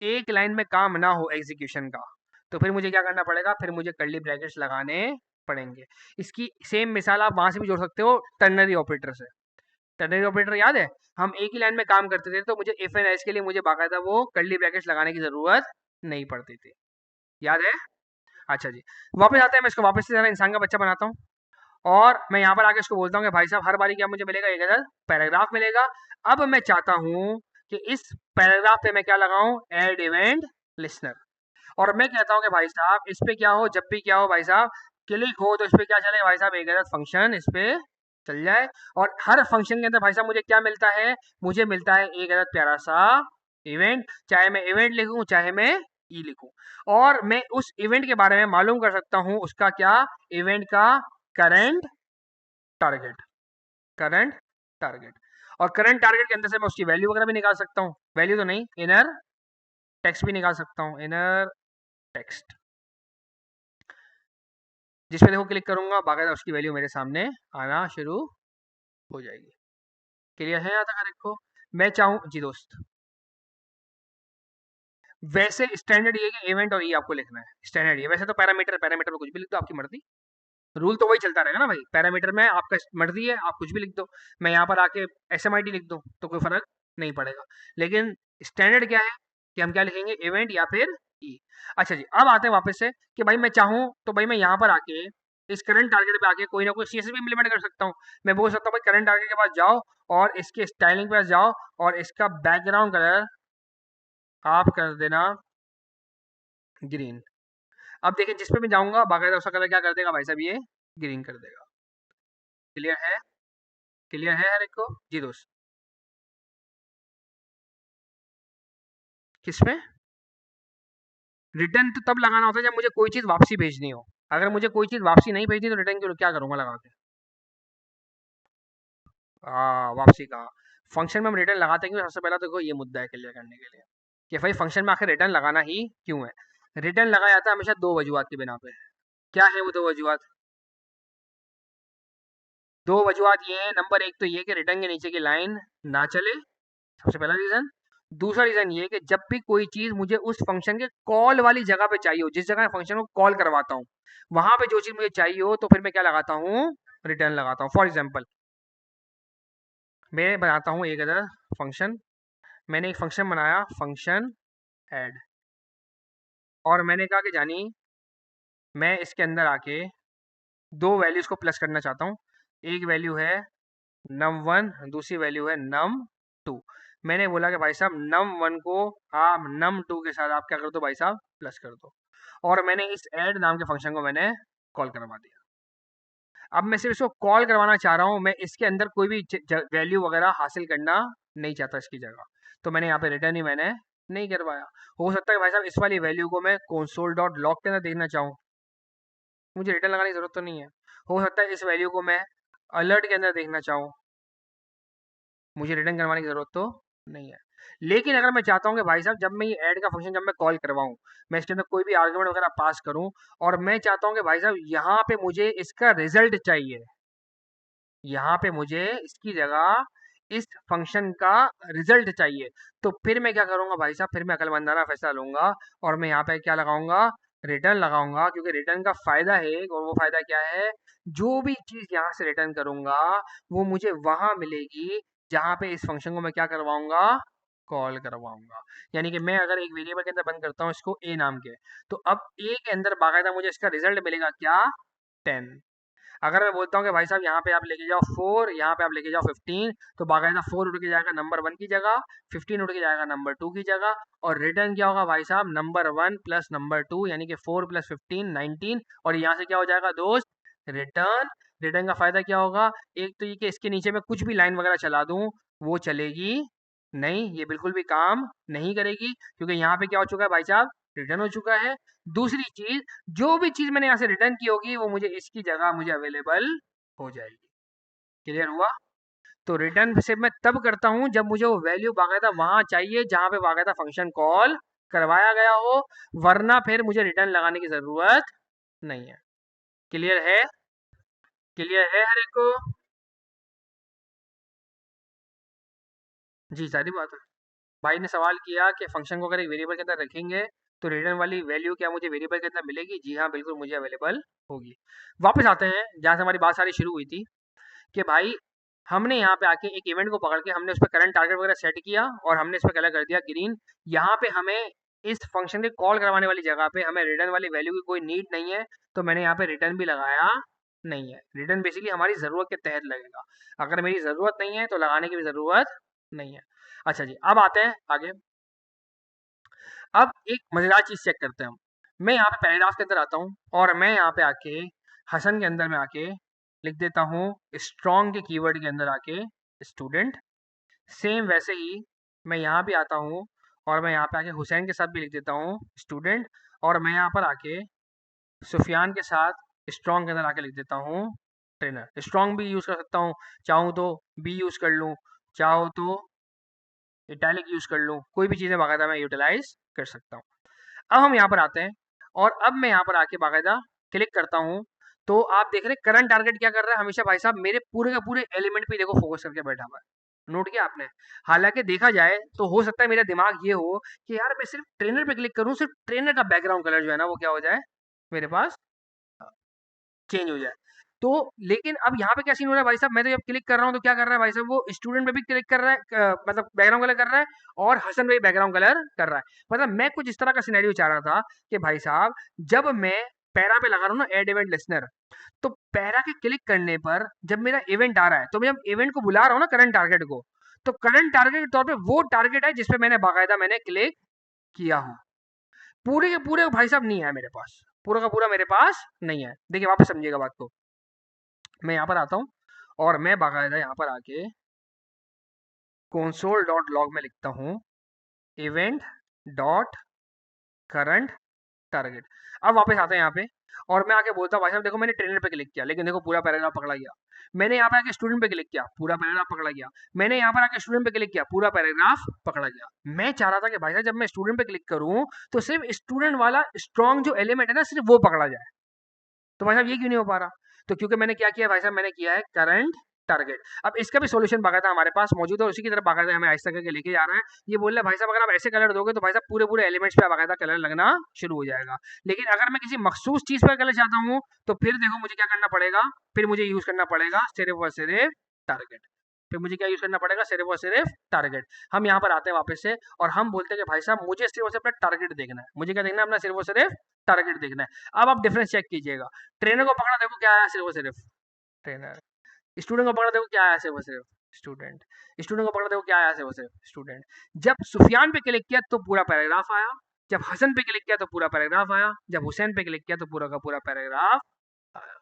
एक लाइन में काम ना हो एग्जीक्यूशन का, तो फिर मुझे क्या करना पड़ेगा, फिर मुझे कर्ली ब्रैकेट्स लगाने पड़ेंगे। इसकी सेम मिसाल आप वहां से भी जोड़ सकते हो, टर्नरी ऑपरेटर से। टर्नरी ऑपरेटर याद है, हम एक ही लाइन में काम करते थे तो मुझे इफ एंड एल्स के लिए मुझे बाकायदा वो कर्ली ब्रैकेट्स लगाने की जरूरत नहीं पड़ती थी, याद है। अच्छा जी, वापस आते हैं, मैं इसको वापस से जरा इंसान का बच्चा बनाता हूँ, और मैं यहाँ पर आके इसको बोलता हूँ कि भाई साहब हर बारी क्या मुझे मिलेगा, एक अदद पैराग्राफ मिलेगा। अब मैं चाहता हूँ कि इस पैराग्राफ पे मैं क्या लगाऊं, एड इवेंट लिसनर। और मैं कहता हूँ कि भाई साहब इस पे क्या हो, जब भी क्या हो भाई साहब, क्लिक हो तो इस पे क्या चले भाई साहब, एक अदद फंक्शन इस पे चल जाए। और हर फंक्शन के अंदर भाई साहब मुझे क्या मिलता है, मुझे मिलता है एक अदद प्यारा सा इवेंट। चाहे मैं इवेंट लिखूं चाहे मैं ई लिखूं, और मैं उस इवेंट के बारे में मालूम कर सकता हूं उसका क्या, इवेंट का करंट टारगेट, करंट टारगेट। और करंट टारगेट के अंदर से मैं उसकी वैल्यू वगैरह भी निकाल सकता हूँ, वैल्यू तो नहीं, इनर टेक्स्ट भी निकाल सकता हूँ, इनर टेक्स्ट। जिस पे देखो क्लिक करूंगा बाकायदा उसकी वैल्यू मेरे सामने आना शुरू हो जाएगी। क्लियर है यहाँ तक हर एक को। मैं चाहूँ जी दोस्त, वैसे स्टैंडर्ड ये कि इवेंट और ये आपको लिखना है, स्टैंडर्ड ये। वैसे तो पैरामीटर, पैरामीटर में कुछ भी लिख दो, आपकी मर्जी, रूल तो वही चलता रहेगा ना भाई। पैरामीटर में आपका मर्जी है, आप कुछ भी लिख दो। मैं यहाँ पर आके SMIT लिख दूँ तो कोई फर्क नहीं पड़ेगा। लेकिन स्टैंडर्ड क्या है कि हम क्या लिखेंगे, इवेंट या फिर ई। अच्छा जी, अब आते हैं वापस से कि भाई मैं चाहूँ तो भाई मैं यहाँ पर आके इस करंट टारगेट पे आके कोई ना कोई सीएसएस भी इम्प्लीमेंट कर सकता हूँ। मैं बोल सकता हूँ भाई करंट टारगेट के पास जाओ और इसके स्टाइलिंग पे जाओ और इसका बैकग्राउंड कलर आप कर देना ग्रीन। अब देखिए जिस पे मैं जाऊंगा बाकायदा उसका कलर क्या कर देगा भाई साहब, ये ग्रीन कर देगा। क्लियर है? क्लियर है हर एक को? जी दोस्त। किसमें? रिटर्न तो तब लगाना होता है जब मुझे कोई चीज़ वापसी भेजनी हो। अगर मुझे कोई चीज़ वापसी नहीं भेजनी तो रिटर्न क्या करूंगा लगा के? वापसी का फंक्शन में हम रिटर्न लगाते हैं क्यों? सबसे पहला तो देखो ये मुद्दा है क्लियर करने के लिए कि भाई फंक्शन में आखिर रिटर्न लगाना ही क्यों है। रिटर्न लगाया जाता है हमेशा दो वजूहत की बिना पे। क्या है वो दो वजूहत? दो वजूहत ये है, नंबर एक तो ये कि रिटर्न के नीचे की लाइन ना चले, सबसे पहला रीजन। दूसरा रीजन ये कि जब भी कोई चीज मुझे उस फंक्शन के कॉल वाली जगह पे चाहिए हो, जिस जगह फंक्शन को कॉल करवाता हूँ वहां पे जो चीज मुझे चाहिए हो, तो फिर मैं क्या लगाता हूँ? रिटर्न लगाता हूँ। फॉर एग्जाम्पल मैं बनाता हूँ एक अदर फंक्शन। मैंने एक फंक्शन बनाया, फंक्शन ऐड, और मैंने कहा कि जानी मैं इसके अंदर आके दो वैल्यूज को प्लस करना चाहता हूँ। एक वैल्यू है num1, दूसरी वैल्यू है num2। मैंने बोला कि भाई साहब num1 को आप num2 के साथ आप क्या कर दो भाई साहब, प्लस कर दो। और मैंने इस ऐड नाम के फंक्शन को मैंने कॉल करवा दिया। अब मैं सिर्फ इसको कॉल करवाना चाह रहा हूँ, मैं इसके अंदर कोई भी वैल्यू वगैरह हासिल करना नहीं चाहता इसकी जगह। तो मैंने यहाँ पे रिटर्न ही मैंने नहीं करवाया। हो सकता है भाई साहब इस वाली वैल्यू को मैं console डॉट लॉग के अंदर देखना चाहूँ, मुझे रिटर्न लगाने की जरूरत तो नहीं है। हो सकता है इस वैल्यू को मैं अलर्ट के अंदर देखना चाहूँ, मुझे रिटर्न करवाने की ज़रूरत तो नहीं है। लेकिन अगर मैं चाहता हूँ कि भाई साहब जब मैं ये ऐड का फंक्शन जब मैं कॉल करवाऊँ, मैं इसके अंदर कोई भी आर्गुमेंट वगैरह पास करूँ, और मैं चाहता हूँ कि भाई साहब यहाँ पे मुझे इसका रिजल्ट चाहिए, यहाँ पे मुझे इसकी जगह इस फंक्शन का रिजल्ट चाहिए, तो फिर मैं क्या करूँगा भाई साहब, फिर मैं अकलमंदाना फैसला लूँगा और मैं यहाँ पे क्या लगाऊंगा? रिटर्न लगाऊंगा। क्योंकि रिटर्न का फायदा है, और वो फायदा क्या है? जो भी चीज़ यहाँ से रिटर्न करूंगा वो मुझे वहां मिलेगी जहाँ पे इस फंक्शन को मैं क्या करवाऊंगा? कॉल करवाऊंगा। यानी कि मैं अगर एक वेरिएबल के अंदर बंद करता हूँ इसको ए नाम के, तो अब ए के अंदर बाकायदा मुझे इसका रिजल्ट मिलेगा क्या? 10। अगर मैं बोलता हूँ कि भाई साहब यहाँ पे आप लेके जाओ 4, यहाँ पे आप लेके जाओ 15, तो बाकायदा 4 उठ के जाएगा नंबर 1 की जगह, 15 उठ के जाएगा नंबर 2 की जगह, और रिटर्न क्या होगा भाई साहब? नंबर 1 प्लस नंबर 2, यानी कि 4 प्लस 15 19। और यहाँ से क्या हो जाएगा दोस्त? रिटर्न। रिटर्न का फायदा क्या होगा? एक तो ये कि इसके नीचे मैं कुछ भी लाइन वगैरह चला दूं वो चलेगी नहीं, ये बिल्कुल भी काम नहीं करेगी, क्योंकि यहाँ पे क्या हो चुका है भाई साहब? रिटर्न हो चुका है। दूसरी चीज, जो भी चीज मैंने यहाँ से रिटर्न की होगी वो मुझे इसकी जगह मुझे अवेलेबल हो जाएगी। क्लियर हुआ? तो रिटर्न से मैं तब करता हूँ जब मुझे वो वैल्यू बाकायदा वहां चाहिए जहां पे बाकायदा फंक्शन कॉल करवाया गया हो, वरना फिर मुझे रिटर्न लगाने की जरूरत नहीं है। क्लियर है? क्लियर है हर एक को? जी सारी बात है। भाई ने सवाल किया कि फंक्शन को अगर एक वेरिएबल के अंदर रखेंगे तो रिटर्न वाली वैल्यू क्या मुझे वेरिएबल के अंदर मिलेगी? जी हाँ बिल्कुल मुझे अवेलेबल होगी। वापस आते हैं जहाँ से हमारी बात सारी शुरू हुई थी कि भाई हमने यहाँ पे आके एक इवेंट को पकड़ के हमने उस पर करंट टारगेट वगैरह सेट किया और हमने इस पर कलर कर दिया ग्रीन। यहाँ पे हमें इस फंक्शन के कॉल करवाने वाली जगह पे हमें रिटर्न वाली वैल्यू की कोई नीड नहीं है, तो मैंने यहाँ पे रिटर्न भी लगाया नहीं है। रिटर्न बेसिकली हमारी ज़रूरत के तहत लगेगा, अगर मेरी ज़रूरत नहीं है तो लगाने की भी ज़रूरत नहीं है। अच्छा जी, अब आते हैं आगे। अब एक मज़ेदार चीज़ चेक करते हैं हम। मैं यहाँ पे पैराग्राफ के अंदर आता हूँ और मैं यहाँ पे आके हसन के अंदर में आके लिख देता हूँ स्ट्रॉन्ग के कीवर्ड के अंदर आके स्टूडेंट। सेम वैसे ही मैं यहाँ भी आता हूँ और मैं यहाँ पे आके हुसैन के साथ भी लिख देता हूँ स्टूडेंट। और मैं यहाँ पर आके सुफियान के साथ स्ट्रॉन्ग के अंदर आके लिख देता हूँ ट्रेनर। स्ट्रॉन्ग भी यूज़ कर सकता हूँ, चाहूँ तो बी यूज़ कर लूँ, चाहो तो इटैलिक यूज़ कर लूँ, कोई भी चीज़ें बाकायदा मैं यूटिलाइज कर सकता हूँ। अब हम यहाँ पर आते हैं और अब मैं यहाँ पर आके बाकायदा क्लिक करता हूँ, तो आप देख रहे हैं करंट टारगेट क्या कर रहा है? हमेशा भाई साहब मेरे पूरे के पूरे एलिमेंट पे देखो फोकस करके बैठा हुआ है। नोट किया आपने? हालांकि देखा जाए तो हो सकता है मेरा दिमाग ये हो कि यार मैं सिर्फ ट्रेनर पे क्लिक करूँ, सिर्फ ट्रेनर का बैकग्राउंड कलर जो है ना वो क्या हो जाए मेरे पास, चेंज हो जाए। तो लेकिन अब यहाँ पे क्या सीन हो रहा है भाई साहब, मैं तो जब क्लिक कर रहा हूँ तो क्या कर रहा है भाई साहब, वो स्टूडेंट पे भी क्लिक कर रहा है, मतलब बैकग्राउंड कलर कर रहा है, और हसन पे भी बैकग्राउंड कलर कर रहा है। मतलब मैं कुछ इस तरह का सिनेरियो चाह रहा था कि भाई साहब जब मैं पैरा पे लगा रहा हूँ ना, ऐड इवेंट लिसनर, तो पैरा के क्लिक करने पर जब मेरा इवेंट आ रहा है, तो मैं जब इवेंट को बुला रहा हूँ ना करंट टारगेट को, तो करंट टारगेट के तौर पे वो टारगेट है जिसपे मैंने बाकायदा मैंने क्लिक किया हो। पूरे के पूरे भाई साहब नहीं है मेरे पास, पूरा का पूरा मेरे पास नहीं है। देखिए वापस समझिएगा बात को, मैं यहाँ पर आता हूँ और मैं बाकायदा यहाँ पर आके console डॉट लॉग में लिखता हूँ इवेंट डॉट करंट टारगेट। अब वापस आते हैं यहाँ पे और मैं आके बोलता हूँ भाई साहब देखो मैंने ट्रेनर पे क्लिक किया, लेकिन देखो पूरा पैराग्राफ पकड़ा गया। मैंने यहाँ पे आके स्टूडेंट पे क्लिक किया, पूरा पैराग्राफ पकड़ा गया। मैंने यहाँ पर आके स्टूडेंट पे क्लिक किया, पूरा पैराग्राफ पकड़ा गया। मैं चाह रहा था कि भाई साहब जब मैं स्टूडेंट पे क्लिक करूँ तो सिर्फ स्टूडेंट वाला स्ट्रॉन्ग जो एलिमेंट है ना, सिर्फ वो पकड़ा जाए। तो भाई साहब ये क्यों नहीं हो पा रहा? तो क्योंकि मैंने क्या किया भाई साहब, मैंने किया है करंट टारगेट। अब इसका भी सॉल्यूशन बाकायदा हमारे पास मौजूद है, उसी की तरफ बाकायदा हमें आहिस्ता करके लेके जा रहा है। ये बोल रहा है भाई साहब अगर आप ऐसे कलर दोगे तो भाई साहब पूरे पूरे एलिमेंट्स पे बाकायदा कलर लगना शुरू हो जाएगा। लेकिन अगर मैं किसी मखसूस चीज पर कलर चाहता हूँ तो फिर देखो मुझे क्या करना पड़ेगा, फिर मुझे यूज करना पड़ेगा सिर्फ और सिर्फ टारगेट। फिर मुझे क्या यूज करना पड़ेगा, सिर्फ और सिर्फ टारगेट। हम यहाँ पर आते हैं वापस से और हम बोलते हैं कि भाई साहब मुझे सिर्फ और सिर्फ अपना टारगेट देखना है। मुझे क्या देखना है, अपना सिर्फ और सिर्फ टारगेट देखना है। अब आप डिफरेंस चेक कीजिएगा, ट्रेनर को पकड़ा देखो क्या आया, सिर्फ और सिर्फ ट्रेनर। स्टूडेंट को पकड़ा देखो क्या आया, सिर्फ और सिर्फ स्टूडेंट। स्टूडेंट को पकड़ा देखो क्या आया, सिर्फ और सिर्फ स्टूडेंट। जब सुफियान पे क्लिक किया तो पूरा पैराग्राफ आया, जब हसन पे क्लिक किया तो पूरा पैराग्राफ आया, जब हुसैन पे क्लिक किया तो पूरा का पूरा पैराग्राफ आया।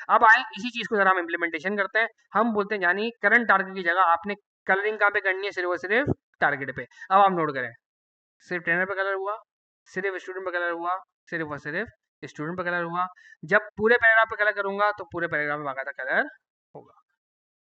अब आए इसी चीज को जरा हम इम्प्लीमेंटेशन करते हैं। हम बोलते हैं यानी करंट टारगेट की जगह आपने कलरिंग कहाँ पे करनी है, सिर्फ और सिर्फ टारगेट पे। अब आप नोट करें, सिर्फ ट्रेनर पे कलर हुआ, सिर्फ स्टूडेंट पे कलर हुआ, सिर्फ और सिर्फ स्टूडेंट पे कलर हुआ। जब पूरे पैराग्राफ पे कलर करूंगा तो पूरे पैराग्राफ में बाकायदा कलर होगा।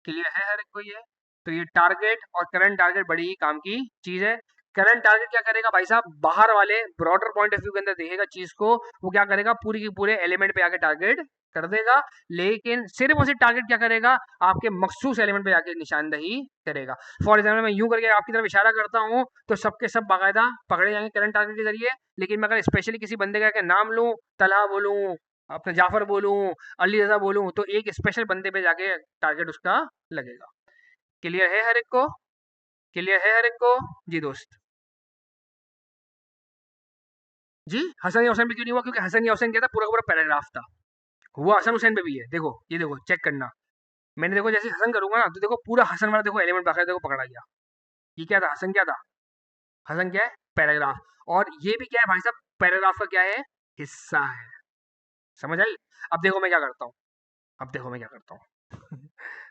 क्लियर है हर एक को ये? तो ये टारगेट और करंट टारगेट बड़ी ही काम की चीज है। करंट टारगेट क्या करेगा भाई साहब, बाहर वाले ब्रॉडर पॉइंट ऑफ व्यू के अंदर देखेगा चीज को, वो क्या करेगा पूरी की पूरे एलिमेंट पे आके टारगेट कर देगा। लेकिन सिर्फ और सिर्फ टारगेट क्या करेगा, आपके मखसूस एलिमेंट पे आके निशानदही करेगा। फॉर एग्जाम्पल मैं यूं करके आपकी तरफ इशारा करता हूँ तो सबके सब बाकायदा पकड़े जाएंगे करंट टारगेट के जरिए। लेकिन मैं अगर स्पेशली किसी बंदे का नाम लूं, तलहा बोलूं, अपने जाफर बोलूं, अली रजा बोलूं, तो एक स्पेशल बंदे पे जाके टारगेट उसका लगेगा। क्लियर है हर एक को? क्लियर है हर एक को? जी दोस्त जी। हसन या हुसैन पे क्यों नहीं हुआ? क्योंकि हसन या हुसैन क्या था, पूरा का पूरा पैराग्राफ था। हुआ हसन हुसैन पे भी है, देखो ये देखो चेक करना। मैंने देखो जैसे हसन करूंगा ना तो देखो पूरा हसन वाला देखो एलिमेंट बाकायदा देखो पकड़ा गया। ये क्या था, हसन क्या था? हसन क्या है, पैराग्राफ। और ये भी क्या है भाई साहब, पैराग्राफ का क्या है, हिस्सा है। समझ आई? अब देखो मैं क्या करता हूँ, अब देखो मैं क्या करता हूँ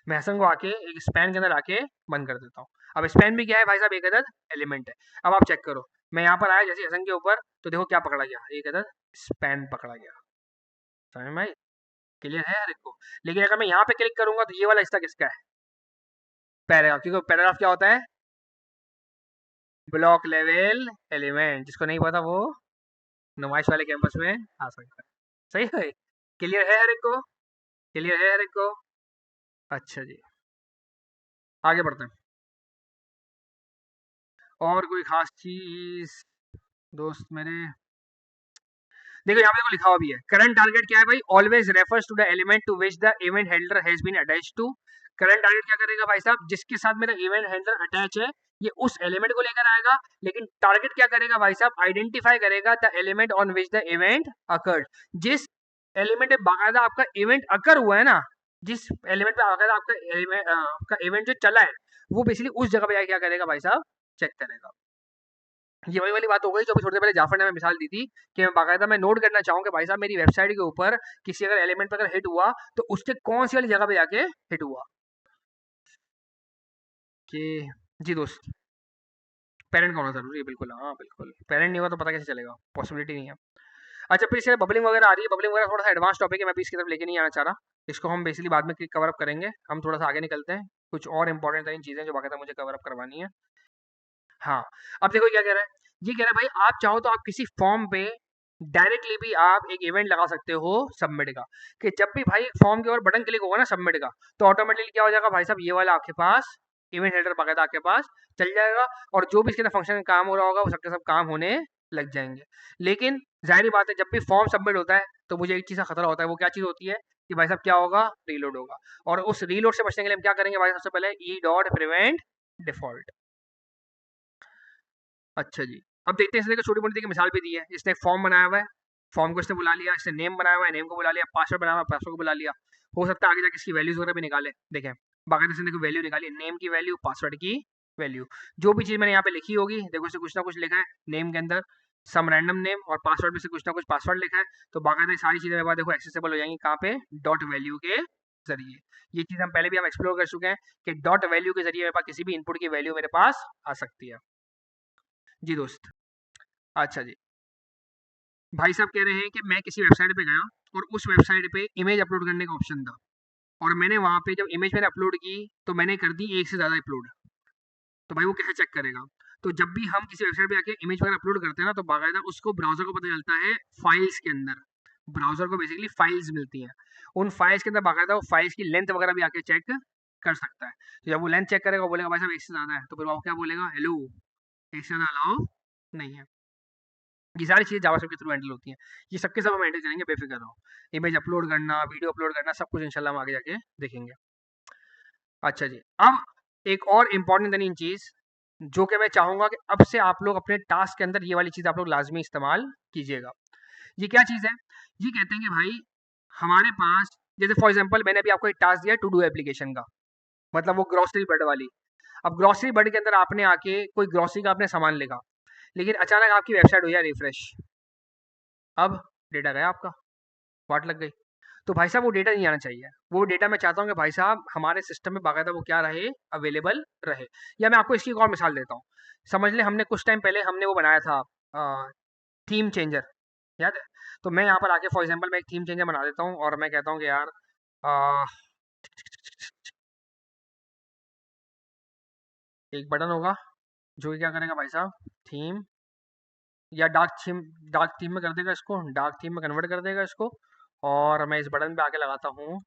मैं हसन को आके एक स्पैन के अंदर आके बंद कर देता हूँ। अब स्पैन भी क्या है भाई साहब, एक अदद एलिमेंट है। अब आप चेक करो, मैं यहाँ पर आया जैसे हसन के ऊपर तो देखो क्या पकड़ा गया, एक अदद स्पैन पकड़ा गया। समझ में भाई? क्लियर है हर एक को? लेकिन अगर मैं यहाँ पे क्लिक करूंगा तो ये वाला हिस्सा किसका है, पैराग्राफ। क्योंकि पैराग्राफ क्या होता है, ब्लॉक लेवल एलिमेंट। जिसको नहीं पता वो नुमाइश वाले कैंपस में आ सकता है। सही है? क्लियर है हर एक को? क्लियर है हर एक को? अच्छा जी, आगे बढ़ते हैं। और कोई खास चीज दोस्त मेरे? देखो यहाँ पे देखो लिखा हुआ भी है, करंट टारगेट क्या है भाई, always refers to the element to which the event handler has been attached to. Current target क्या करेगा भाई साहब, जिसके साथ मेरा इवेंट हैंडलर अटैच है ये उस एलिमेंट को लेकर आएगा। लेकिन टारगेट क्या करेगा भाई साहब, आइडेंटिफाई करेगा the element on which the event occurred. जिस एलिमेंट पे बाकायदा आपका इवेंट अकर हुआ है ना, जिस एलिमेंट पे बाकायदा आपका इवेंट जो चला है, वो बेसिकली उस जगह पे क्या करेगा भाई साहब, चेक करेगा। ये वही वाली बात हो गई जो अभी थोड़ी देर पहले जाफर ने हमें मिसाल दी थी कि मैं बाकायदा मैं नोट करना चाहूँ कि भाई साहब मेरी वेबसाइट के ऊपर किसी अगर एलिमेंट पर अगर हिट हुआ तो उसके कौन सी वाली जगह पे जाके हिट हुआ। कि जी दोस्त, पेरेंट का होना जरूरी है, बिल्कुल हाँ बिल्कुल। पेरेंट नहीं होगा तो पता कैसे चलेगा, पॉसिबिलिटी नहीं है। अच्छा फिर इससे बबलिंग वगैरह आ रही है, बबलिंग वगैरह थोड़ा सा एडवांस टॉपिक है, मैं भी इसकी तरफ लेके नहीं आना चाह रहा। इसको हम बेसिकली बाद में कवर अप करेंगे। हम थोड़ा सा आगे निकलते हैं, कुछ और इंपॉर्टेंट तरीन चीज़ें जो बाकायदा मुझे कवर अप करवानी है। हाँ, अब देखो क्या कह रहा है, ये कह रहा है भाई आप चाहो तो आप किसी फॉर्म पे डायरेक्टली भी आप एक इवेंट लगा सकते हो सबमिट का। कि जब भी भाई फॉर्म के ऊपर बटन क्लिक होगा ना सबमिट का, तो ऑटोमेटिकली क्या हो जाएगा भाई साहब, ये वाला आपके पास इवेंट हेडर बाकायदा आपके पास चल जाएगा। और जो भी इसके अंदर फंक्शन काम हो रहा होगा वो सबके सब काम होने लग जाएंगे। लेकिन जाहिर बात है जब भी फॉर्म सबमिट होता है तो मुझे एक चीज़ का खतरा होता है, वो क्या चीज़ होती है कि भाई साहब क्या होगा, रीलोड होगा। और उस रीलोड से बचने के लिए हम क्या करेंगे भाई, सबसे पहले ई डॉट प्रिवेंट डिफॉल्ट। अच्छा जी, अब देखते हैं इसने छोटी मोटी देखिए मिसाल भी दी है, इसने एक फॉर्म बनाया हुआ है। फॉर्म को इसने बुला लिया, इसने नेम बनाया हुआ है, नेम को बुला लिया, पासवर्ड बनाया हुआ है, पासवर्ड को बुला लिया। हो सकता है आगे जाके इसकी वैल्यूज वगैरह भी निकाले। देखें बाकायदा से देखो वैल्यू निकाली, नेम की वैल्यू, पासवर्ड की वैल्यू। जो भी चीज़ मैंने यहाँ पे लिखी होगी, देखो इससे कुछ ना कुछ लिखा है नेम के अंदर, सम रैंडम नेम, और पासवर्ड में से कुछ ना कुछ पासवर्ड लिखा है। तो बाकायदा सारी चीज़ें मेरे पास देखो एक्सेसिबल हो जाएंगी कहाँ पे, डॉट वैल्यू के जरिए। ये चीज़ हम पहले भी हम एक्सप्लोर कर चुके हैं कि डॉट वैल्यू के जरिए मेरे पास किसी भी इनपुट की वैल्यू मेरे पास आ सकती है। जी दोस्त, अच्छा जी, भाई साहब कह रहे हैं कि मैं किसी वेबसाइट पे गया और उस वेबसाइट पे इमेज अपलोड करने का ऑप्शन था, और मैंने वहाँ पे जब इमेज मैंने अपलोड की तो मैंने कर दी एक से ज़्यादा अपलोड। तो भाई वो कैसे चेक करेगा? तो जब भी हम किसी वेबसाइट पे आके इमेज वगैरह अपलोड करते हैं ना, तो बाकायदा उसको ब्राउज़र को पता चलता है फाइल्स के अंदर। ब्राउज़र को बेसिकली फाइल्स मिलती हैं। उन फाइल्स के अंदर बाकायदा वो फाइल्स की लेंथ वगैरह भी आके चेक कर सकता है। तो जब वो लेंथ चेक करेगा, वो बोलेगा भाई साहब एक से ज़्यादा है, तो फिर वो क्या बोलेगा, हेलो एक से ज़्यादा अलाउ नहीं है। ये सारी चीज़ें जावास्क्रिप्ट के थ्रू हैंडल होती हैं। ये सबके सब हम हैंडल करेंगे, बेफिक्र रहो। इमेज अपलोड करना, वीडियो अपलोड करना, सब कुछ इंशाल्लाह हम आगे जाके देखेंगे। अच्छा जी, अब एक और इम्पॉर्टेंट तरीन चीज़ जो कि मैं चाहूँगा कि अब से आप लोग अपने टास्क के अंदर ये वाली चीज़ आप लोग लाजमी इस्तेमाल कीजिएगा। ये क्या चीज़ है? ये कहते हैं कि भाई हमारे पास, जैसे फॉर एग्जांपल मैंने अभी आपको एक टास्क दिया टू डू एप्लीकेशन का, मतलब वो ग्रोसरी बर्ड वाली। अब ग्रोसरी बर्ड के अंदर आपने आके कोई ग्रोसरी का आपने सामान लिखा, लेकिन अचानक आपकी वेबसाइट हो जाए रिफ्रेश। अब डेटा गया आपका, वाट लग गई। तो भाई साहब वो डेटा नहीं आना चाहिए। वो डेटा मैं चाहता हूँ कि भाई साहब हमारे सिस्टम में बाकायदा वो क्या रहे, अवेलेबल रहे। या मैं आपको इसकी एक और मिसाल देता हूँ। समझ ले हमने कुछ टाइम पहले हमने वो बनाया था थीम चेंजर, याद है? तो मैं यहाँ पर आके फॉर एग्जांपल मैं एक थीम चेंजर बना देता हूँ और मैं कहता हूँ कि यार आ, एक बटन होगा जो कि क्या करेगा भाई साहब, थीम या डार्क थीम में कर देगा इसको, डार्क थीम में कन्वर्ट कर देगा इसको। और मैं इस बटन पे आके लगाता हूँ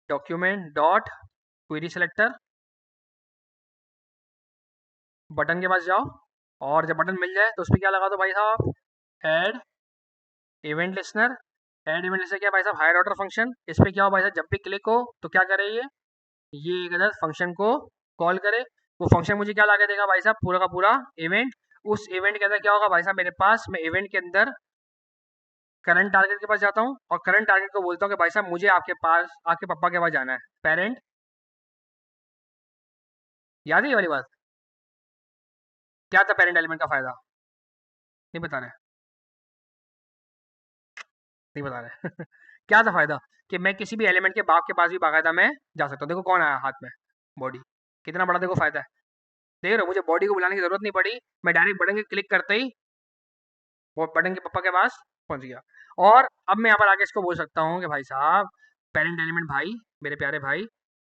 document dot query selector, button के पास जाओ, और जब बटन मिल जाए तो उस पर क्या लगा दो भाई साहब, add event listener. Add event listener क्या भाई साहब, हायर ऑर्डर फंक्शन। इस पर क्या हो भाई साहब, जब भी क्लिक हो तो क्या करे ये एक अदर फंक्शन को कॉल करे। वो फंक्शन मुझे क्या ला के देगा भाई साहब, पूरा का पूरा इवेंट। उस इवेंट के अंदर क्या होगा भाई साहब मेरे पास, मैं इवेंट के अंदर करंट टारगेट के पास जाता हूँ और करंट टारगेट को बोलता हूँ कि भाई साहब मुझे आपके पास, आपके पापा के पास जाना है, पेरेंट। याद है ये वाली बात? क्या था पेरेंट एलिमेंट का फायदा? नहीं बता रहे, नहीं बता रहे। क्या था फायदा? कि मैं किसी भी एलिमेंट के बाप के पास भी बाकायदा मैं जा सकता हूँ। देखो कौन आया हाथ में, बॉडी। कितना बड़ा देखो फायदा है। देख रहे हो, मुझे बॉडी को बुलाने की जरूरत नहीं पड़ी, मैं डायरेक्ट बटन के क्लिक करते ही वो बटन के पापा के पास पहुंच गया। और अब मैं यहाँ पर आके इसको बोल सकता हूँ कि भाई साहब पेरेंट एलिमेंट भाई, मेरे प्यारे भाई,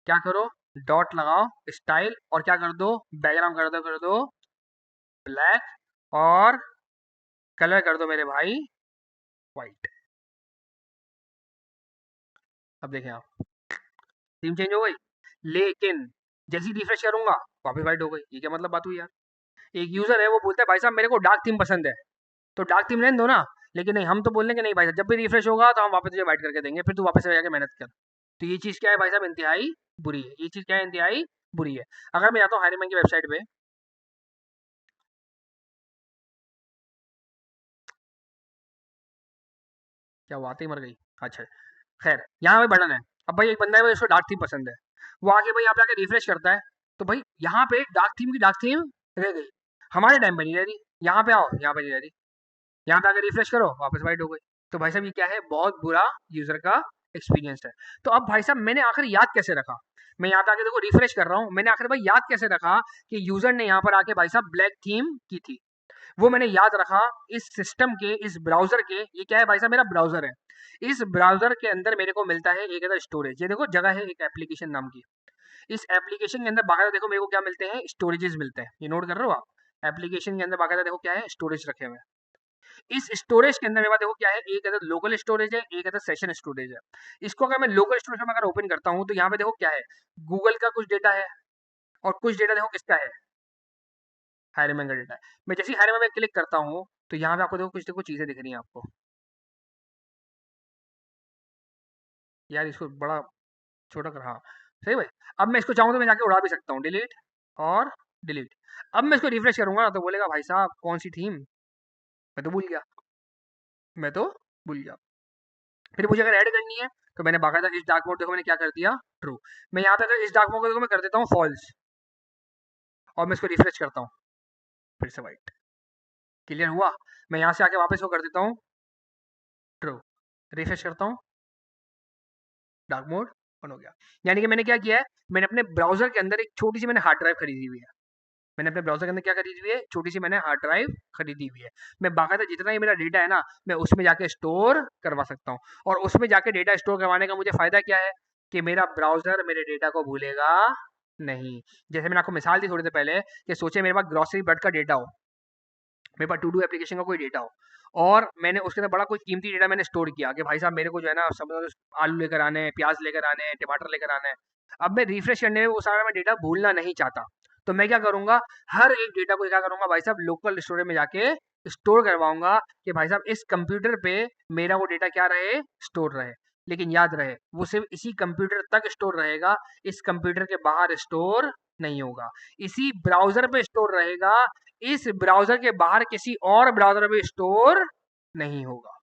क्या करो, डॉट लगाओ, स्टाइल, और क्या कर दो, बैकग्राउंड कर दो ब्लैक, और कलर कर दो मेरे भाई वाइट। अब देखें आप, थीम चेंज हो गई, लेकिन जैसी रिफ्रेश करूंगा वापस वाइट हो गई। ये क्या मतलब बात हुई यार? एक यूजर है वो बोलता है भाई साहब मेरे को डार्क थीम पसंद है, तो डार्क थीम रहने दो ना। लेकिन नहीं, हम तो बोलने के नहीं भाई साहब, जब भी रिफ्रेश होगा तो हम वापस तुझे वाइट करके देंगे, फिर तू वापस से जाके मेहनत कर। तो ये चीज़ क्या है भाई साहब, इंतहाई बुरी है। ये चीज़ क्या है, इंतहाई बुरी है। अगर मैं जाता हूँ हायरमैन की वेबसाइट पे, क्या वो आते ही मर गई? अच्छा, खैर यहाँ पे बटन है। अब भाई एक बंदा है, भाई उसको डार्क थीम पसंद है, वो आके भाई यहाँ पे आके रिफ्रेश करता है, तो भाई यहाँ पे डार्क थीम की डार्क थीम रह गई, हमारे टाइम पे नहीं रह रही। यहाँ पे आओ, यहाँ पे नहीं रह रही, यहाँ पे आके रिफ्रेश करो वापस वाइट हो गई। तो भाई साहब ये क्या है, बहुत बुरा यूजर का एक्सपीरियंस है। तो अब भाई साहब मैंने आखिर याद कैसे रखा, मैं यहाँ पे आके देखो रिफ्रेश कर रहा हूँ, मैंने आखिर भाई याद कैसे रखा कि यूजर ने यहाँ पर आके भाई साहब ब्लैक थीम की थी। वो मैंने याद रखा इस सिस्टम के, इस ब्राउजर के, ये क्या है भाई साहब मेरा ब्राउजर है। इस ब्राउजर के अंदर मेरे को मिलता है एक अदर स्टोरेज, ये देखो जगह है एक एप्लीकेशन नाम की। इस एप्लीकेशन के अंदर बाकायदा देखो मेरे को क्या मिलते हैं, स्टोरेजेस मिलते हैं। ये नोट कर रहे हो आप? एप्लीकेशन के अंदर बाकायदा देखो क्या है, स्टोरेज रखे हुए हैं। इस स्टोरेज के अंदर मेरे पास देखो क्या है, एक अदर लोकल स्टोरेज है, एक अदर सेशन स्टोरेज है। इसको अगर मैं लोकल स्टोरेज में अगर ओपन करता हूँ तो यहाँ पे देखो क्या है, गूगल का कुछ डेटा है, और कुछ डेटा देखो किसका है, हायरमैन का डेटा है। मैं जैसे ही हायरमैन में क्लिक करता हूँ तो यहाँ पे आपको देखो कुछ देखो चीजें दिख रही हैं आपको। यार इसको बड़ा छोटा कर, हाँ सही भाई। अब मैं इसको चाहूँ तो मैं जाके उड़ा भी सकता हूँ, डिलीट और डिलीट। अब मैं इसको रिफ्रेश करूंगा तो बोलेगा भाई साहब कौन सी थीम, मैं तो भूल गया, मैं तो भूल गया। फिर मुझे अगर ऐड करनी है तो मैंने बाकायदा इस डार्क मोड देखो मैंने क्या कर दिया, ट्रू। मैं यहाँ पे अगर इस डार्क मोड को देखो मैं कर देता हूँ फॉल्स, और मैं इसको रिफ्रेश करता हूँ, फिर से वाइट। क्लियर हुआ? मैं यहाँ से आके वापस वो कर देता हूँ, ट्रू। रिफ्रेश करता हूँ, डार्क मोड ऑन हो गया। यानी कि मैंने क्या किया है, मैंने अपने ब्राउजर के अंदर एक छोटी सी मैंने हार्ड ड्राइव खरीदी हुई है। मैंने अपने ब्राउजर के अंदर क्या खरीदी हुई है, छोटी सी मैंने हार्ड ड्राइव खरीदी हुई है। मैं बाकायदा जितना ही मेरा डेटा है ना, मैं उसमें जाके स्टोर करवा सकता हूँ। और उसमें जाके डेटा स्टोर करवाने का मुझे फ़ायदा क्या है कि मेरा ब्राउज़र मेरे डेटा को भूलेगा नहीं। जैसे मैंने आपको मिसाल दी थोड़ी देर पहले कि सोचिए मेरे पास ग्रॉसरी बट का डेटा हो, मेरे पास टू डू एप्लीकेशन का कोई डेटा हो, और मैंने उसके अंदर बड़ा कोई कीमती डेटा मैंने स्टोर किया कि भाई साहब मेरे को जो है ना सब आलू लेकर आने हैं, प्याज लेकर आने हैं, टमाटर लेकर आने हैं। अब मैं रिफ्रेश करने में वो सारा मैं डेटा भूलना नहीं चाहता, तो मैं क्या करूंगा, हर एक डेटा को क्या करूंगा भाई साहब, लोकल स्टोरेज में जाके स्टोर करवाऊंगा कि भाई साहब इस कंप्यूटर पे मेरा वो डेटा क्या रहे, स्टोर रहे। लेकिन याद रहे वो सिर्फ इसी कंप्यूटर तक स्टोर रहेगा, इस कंप्यूटर के बाहर स्टोर नहीं होगा। इसी ब्राउजर पे स्टोर रहेगा, इस ब्राउज़र के बाहर किसी और ब्राउज़र में स्टोर नहीं होगा।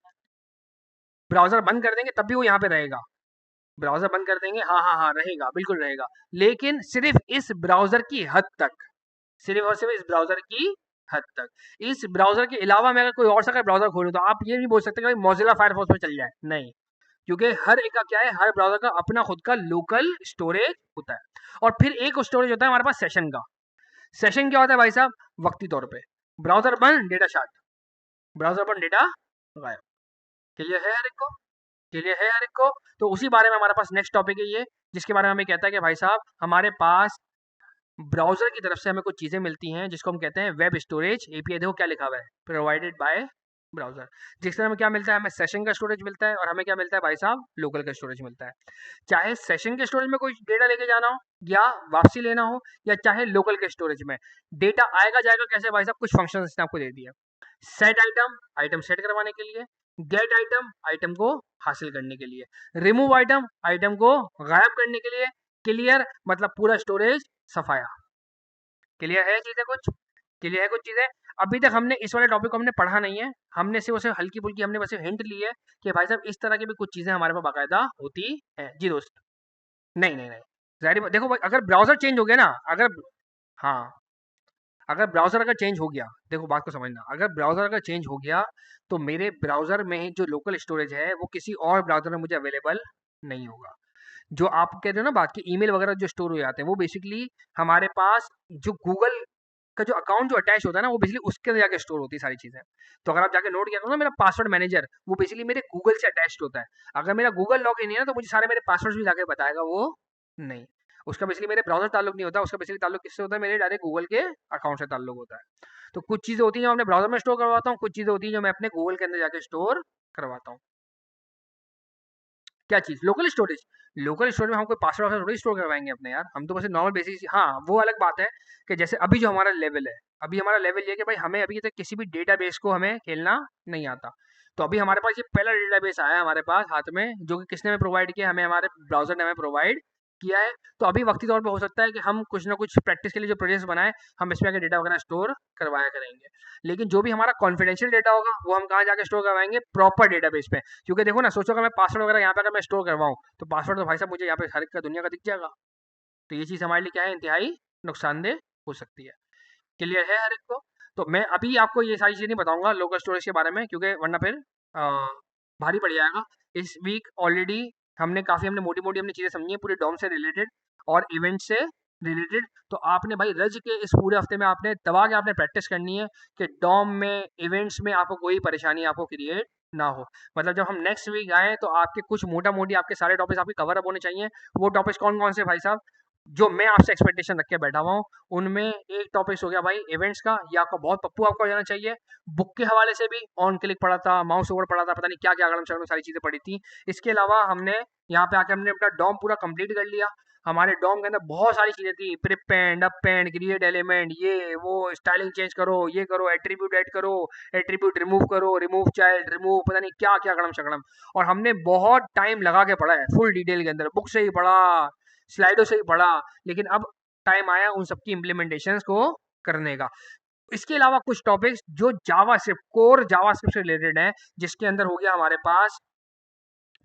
ब्राउज़र बंद कर देंगे तब भी वो यहाँ पे रहेगा। ब्राउज़र बंद कर देंगे, हाँ, हाँ, हाँ, रहेगा, बिल्कुल रहेगा। लेकिन सिर्फ़ इस ब्राउज़र की हद तक, सिर्फ़ और सिर्फ़ इस ब्राउज़र की हद तक। इस ब्राउज़र के अलावा मैं अगर कोई और सा अगर ब्राउज़र खोलूँ तो आप ये नहीं बोल सकते कि भाई मोज़िला फायरफॉक्स में चल जाए, नहीं। क्योंकि हर एक का क्या है, हर ब्राउज़र का अपना खुद का लोकल स्टोरेज होता है। और फिर एक स्टोरेज होता है हमारे पास सेशन का। सेशन क्या होता है भाई साहब? वक़्ती तौर पे। ब्राउज़र बंद, डेटा स्टार्ट। ब्राउज़र बंद, डेटा गायब। क्लियर है हर एक को? क्लियर है हर एक को? तो उसी बारे में हमारे पास नेक्स्ट टॉपिक है ये, जिसके बारे में हमें कहता है कि भाई साहब हमारे पास ब्राउज़र की तरफ से हमें कुछ चीज़ें मिलती हैं जिसको हम कहते हैं वेब स्टोरेज एपीआई। देखो क्या लिखा हुआ है, प्रोवाइडेड बाय ब्राउज़र। जिससे हमें क्या मिलता है, हमें सेशन का स्टोरेज मिलता है, और हमें क्या मिलता है भाई साहब, लोकल का स्टोरेज मिलता है। चाहे सेशन के स्टोरेज में कोई डेटा लेके जाना हो या वापसी लेना हो, या चाहे लोकल के स्टोरेज में डेटा आएगा जाएगा कैसे भाई साहब, कुछ फंक्शन इसने आपको दे दिया। सेट आइटम, आइटम सेट करवाने के लिए। गेट आइटम, आइटम को हासिल करने के लिए। रिमूव आइटम, आइटम को गायब करने के लिए। क्लियर, मतलब पूरा स्टोरेज सफाया। क्लियर है चीजें कुछ? क्लियर है कुछ चीजें? अभी तक हमने इस वाले टॉपिक को हमने पढ़ा नहीं है, हमने सिर्फ उसे हल्की फुल्की हमने बस हिंट ली है कि भाई साहब इस तरह की भी कुछ चीजें हमारे पास बाकायदा होती है जी दोस्त। नहीं नहीं नहीं, देखो भाई, अगर ब्राउजर चेंज हो गया ना, अगर, हाँ, अगर ब्राउज़र अगर चेंज हो गया, देखो बात को समझना, अगर ब्राउज़र अगर चेंज हो गया तो मेरे ब्राउज़र में जो लोकल स्टोरेज है वो किसी और ब्राउज़र में मुझे अवेलेबल नहीं होगा। जो आप कह रहे हो ना बात की, ईमेल वगैरह जो स्टोर हो जाते हैं वो बेसिकली हमारे पास जो गूगल का जो अकाउंट जो अटैच होता है ना, वो बेसिकली उसके अंदर जाके स्टोर होती है सारी चीज़ें। तो अगर आप जाके नोट किया करो ना, मेरा पासवर्ड मैनेजर वो बेसिकली मेरे गूगल से अटैच्ड होता है। अगर मेरा गूगल लॉग इन नहीं है ना, तो मुझे सारे मेरे पासवर्ड्स भी जाके बताएगा वो, नहीं। उसका बेसिकली मेरे ब्राउज़र ताल्लुक नहीं होता, उसका बेसिकली ताल्लुक किससे होता है, मेरे डायरेक्ट गूगल के अकाउंट से ताल्लुक होता है। तो कुछ चीज़ें होती हैं जो मैं अपने ब्राउज़र में स्टोर करवाता हूँ, कुछ चीज़ें होती हैं जो मैं अपने गूगल के अंदर जाके स्टोर करवाता हूँ। क्या चीज़? Local storage. लोकल स्टोरेज में हम कोई पासवर्ड वासवर्ड थोड़ी स्टोर करवाएँगे अपने यार, हम तो बस नॉर्मल बेसिस, हाँ, वो अलग बात है कि जैसे अभी जो हमारा लेवल है, अभी हमारा लेवल ये है कि भाई हमें अभी तक किसी भी डेटाबेस को हमें खेलना नहीं आता। तो अभी हमारे पास ये पहला डेटाबेस आया है हमारे पास हाथ में, जो कि किसने हमें प्रोवाइड किया, हमें हमारे ब्राउज़र ने हमें प्रोवाइड किया है। तो अभी वक़्ती तौर पे हो सकता है कि हम कुछ ना कुछ प्रैक्टिस के लिए जो प्रोजेक्ट्स बनाएँ, हम इसमें आके डेटा वगैरह स्टोर करवाया करेंगे। लेकिन जो भी हमारा कॉन्फिडेंशियल डेटा होगा, वो हम कहाँ जाके स्टोर करवाएँगे, प्रॉपर डेटाबेस पे। क्योंकि देखो ना, सोचो अगर मैं पासवर्ड वगैरह यहाँ पे अगर मैं स्टोर करवाऊँ, तो पासवर्ड तो भाई साहब मुझे यहाँ पे हर एक का दुनिया का दिख जाएगा। तो ये चीज़ हमारे लिए क्या है, इंतहाई नुकसानदेह हो सकती है। क्लियर है हर एक को? तो मैं अभी आपको ये सारी चीज़ें नहीं बताऊँगा लोकल स्टोरेज के बारे में, क्योंकि वरना फिर भारी पड़ जाएगा। इस वीक ऑलरेडी हमने मोटी-मोटी हमने चीज़ें समझी हैं पूरे डोम से रिलेटेड और इवेंट से रिलेटेड। तो आपने भाई रज के इस पूरे हफ्ते में आपने दबा के आपने प्रैक्टिस करनी है कि डोम में, इवेंट्स में आपको कोई परेशानी आपको क्रिएट ना हो। मतलब जब हम नेक्स्ट वीक आएँ तो आपके कुछ मोटा-मोटी आपके सारे टॉपिक्स आपके कवर अप होने चाहिए। वो टॉपिक्स कौन-कौन से भाई साहब? जो मैं आपसे एक्सपेक्टेशन रख के बैठा हुआ हूँ, उनमें एक टॉपिक्स हो गया भाई इवेंट्स का, ये आपका बहुत पप्पू आपको हो जाना चाहिए। बुक के हवाले से भी ऑन क्लिक पढ़ा था, माउस ओवर पढ़ा था, पता नहीं क्या-क्या अगड़म-शगड़म सारी चीज़ें पढ़ी थी। इसके अलावा हमने यहाँ पे आके हमने अपना डॉम पूरा कंप्लीट कर लिया। हमारे डॉम के अंदर बहुत सारी चीज़ें थी, प्रिपेंड, अपेंड, क्रिएट एलिमेंट, ये वो, स्टाइलिंग चेंज करो, ये करो, एट्रीब्यूट ऐड करो, एट्रीब्यूट रिमूव करो, रिमूव चाइल्ड, रिमूव पता नहीं क्या-क्या अगड़म-शगड़म। और हमने बहुत टाइम लगा के पढ़ा है, फुल डिटेल के अंदर, बुक से ही पढ़ा, स्लाइडों से ही पढ़ा। लेकिन अब टाइम आया उन सबकी इम्प्लीमेंटेशंस को करने का। इसके अलावा कुछ टॉपिक्स जो जावास्क्रिप्ट, कोर जावास्क्रिप्ट से रिलेटेड हैं, जिसके अंदर हो गया हमारे पास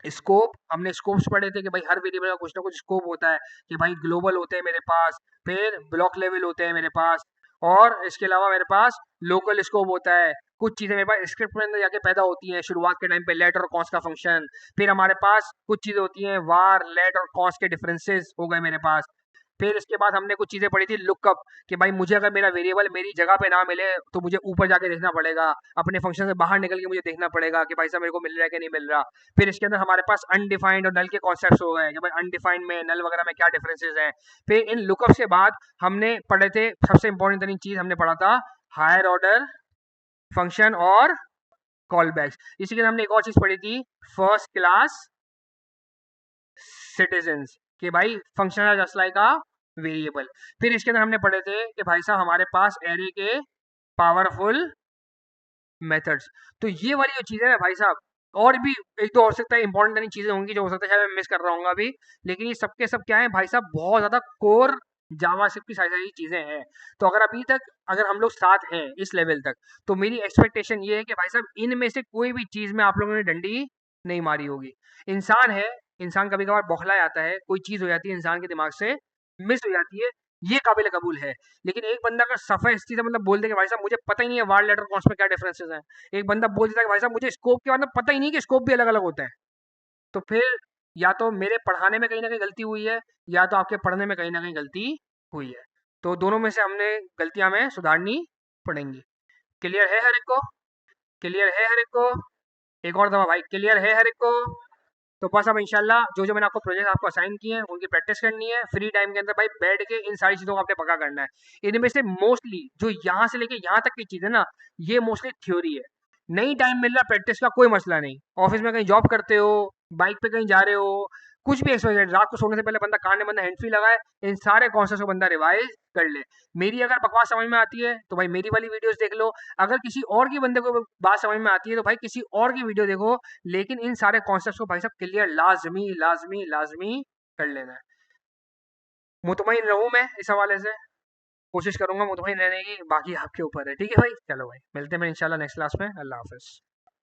स्कोप। हमने स्कोप्स पढ़े थे कि भाई हर वेरिएबल का कुछ ना कुछ स्कोप होता है, कि भाई ग्लोबल होते हैं मेरे पास, फिर ब्लॉक लेवल होते हैं मेरे पास, और इसके अलावा मेरे पास लोकल स्कोप होता है। कुछ चीज़ें मेरे पास स्क्रिप्ट में अंदर जाके पैदा होती हैं शुरुआत के टाइम पे, लेट और कॉन्स का फंक्शन। फिर हमारे पास कुछ चीज़ें होती हैं वार, लेट और कॉन्स के डिफरेंसेस हो गए मेरे पास। फिर इसके बाद हमने कुछ चीज़ें पढ़ी थी लुकअप, कि भाई मुझे अगर मेरा वेरिएबल मेरी जगह पे ना मिले तो मुझे ऊपर जाके देखना पड़ेगा, अपने फंक्शन से बाहर निकल के मुझे देखना पड़ेगा कि भाई साहब मेरे को मिल रहा है कि नहीं मिल रहा। फिर इसके अंदर हमारे पास अनडिफाइंड और नल के कॉन्सेप्ट्स हो गए कि भाई अनडिफाइंड में नल वगैरह में क्या डिफरेंसेस हैं। फिर इन लुकअप्स के बाद हमने पढ़े थे सबसे इंपॉर्टेंट तरीन चीज़ हमने पढ़ा था हायर ऑर्डर फंक्शन और कॉल बैक्स। इसी के अंदर हमने एक और चीज़ पढ़ी थी फर्स्ट क्लास सिटीजन्स, कि भाई फंक्शन है जस्ट लाइक अ वेरिएबल। फिर इसके अंदर हमने पढ़े थे कि भाई साहब हमारे पास एरे के पावरफुल मेथड्स। तो ये वाली जो चीज़ें हैं भाई साहब, और भी एक दो हो सकता है इंपॉर्टेंट चीज़ें होंगी जो हो सकता है शायद मैं मिस कर रहा हूँ अभी, लेकिन ये सब के सब क्या है भाई साहब, बहुत ज़्यादा कोर जावास्क्रिप्ट की सारी सारी चीज़ें हैं। तो अगर अभी तक अगर हम लोग साथ हैं इस लेवल तक, तो मेरी एक्सपेक्टेशन ये है कि भाई साहब इनमें से कोई भी चीज़ में आप लोगों ने डंडी नहीं मारी होगी। इंसान है, इंसान कभी कभार बौखला जाता है, कोई चीज़ हो जाती है इंसान के दिमाग से मिस हो जाती है, ये काबिल कबूल है। लेकिन एक बंदा अगर सफाई सीधा मतलब बोल दे कि भाई साहब मुझे पता ही नहीं है वार लेटर कॉन्स में क्या डिफरेंसेस हैं, एक बंदा बोल देता है कि भाई साहब मुझे स्कोप के बारे में पता ही नहीं कि स्कोप भी अलग अलग होता है, तो फिर या तो मेरे पढ़ाने में कहीं ना कहीं गलती हुई है, या तो आपके पढ़ने में कहीं ना कहीं गलती हुई है। तो दोनों में से हमने गलतियां हमें सुधारनी पड़ेंगी। क्लियर है हर एक को? क्लियर है हर एक को? एक और दफा भाई, क्लियर है हर एक को? तो बस अब इंशाल्लाह जो जो मैंने आपको प्रोजेक्ट आपको असाइन किए हैं उनकी प्रैक्टिस करनी है, फ्री टाइम के अंदर भाई बैठ के इन सारी चीज़ों को आपने पक्का करना है। इनमें से मोस्टली जो यहाँ से लेके यहाँ तक की चीज़ है ना, ये मोस्टली थ्योरी है। नहीं टाइम मिल रहा प्रैक्टिस का कोई मसला नहीं, ऑफिस में कहीं जॉब करते हो, बाइक पे कहीं जा रहे हो, कुछ भी एक्सरसाइज, रात को सोने से पहले बंदा कान में बंदा हैंड फ्री लगाए, इन सारे कॉन्सेप्ट को बंदा रिवाइज कर ले। मेरी अगर बकवास समझ में आती है तो भाई मेरी वाली वीडियोस देख लो, अगर किसी और की बंदे को बात समझ में आती है तो भाई किसी और की वीडियो देखो, लेकिन इन सारे कॉन्सेप्ट को भाई साहब क्लियर लाजमी लाजमी लाजमी कर लेना है। मुतमईन रहूं मैं इस हवाले से, कोशिश करूंगा मुतमईन रहने की, बाकी आपके ऊपर है। ठीक है भाई, चलो भाई मिलते हैं इंशाल्लाह नेक्स्ट क्लास में। अल्लाह हाफिज।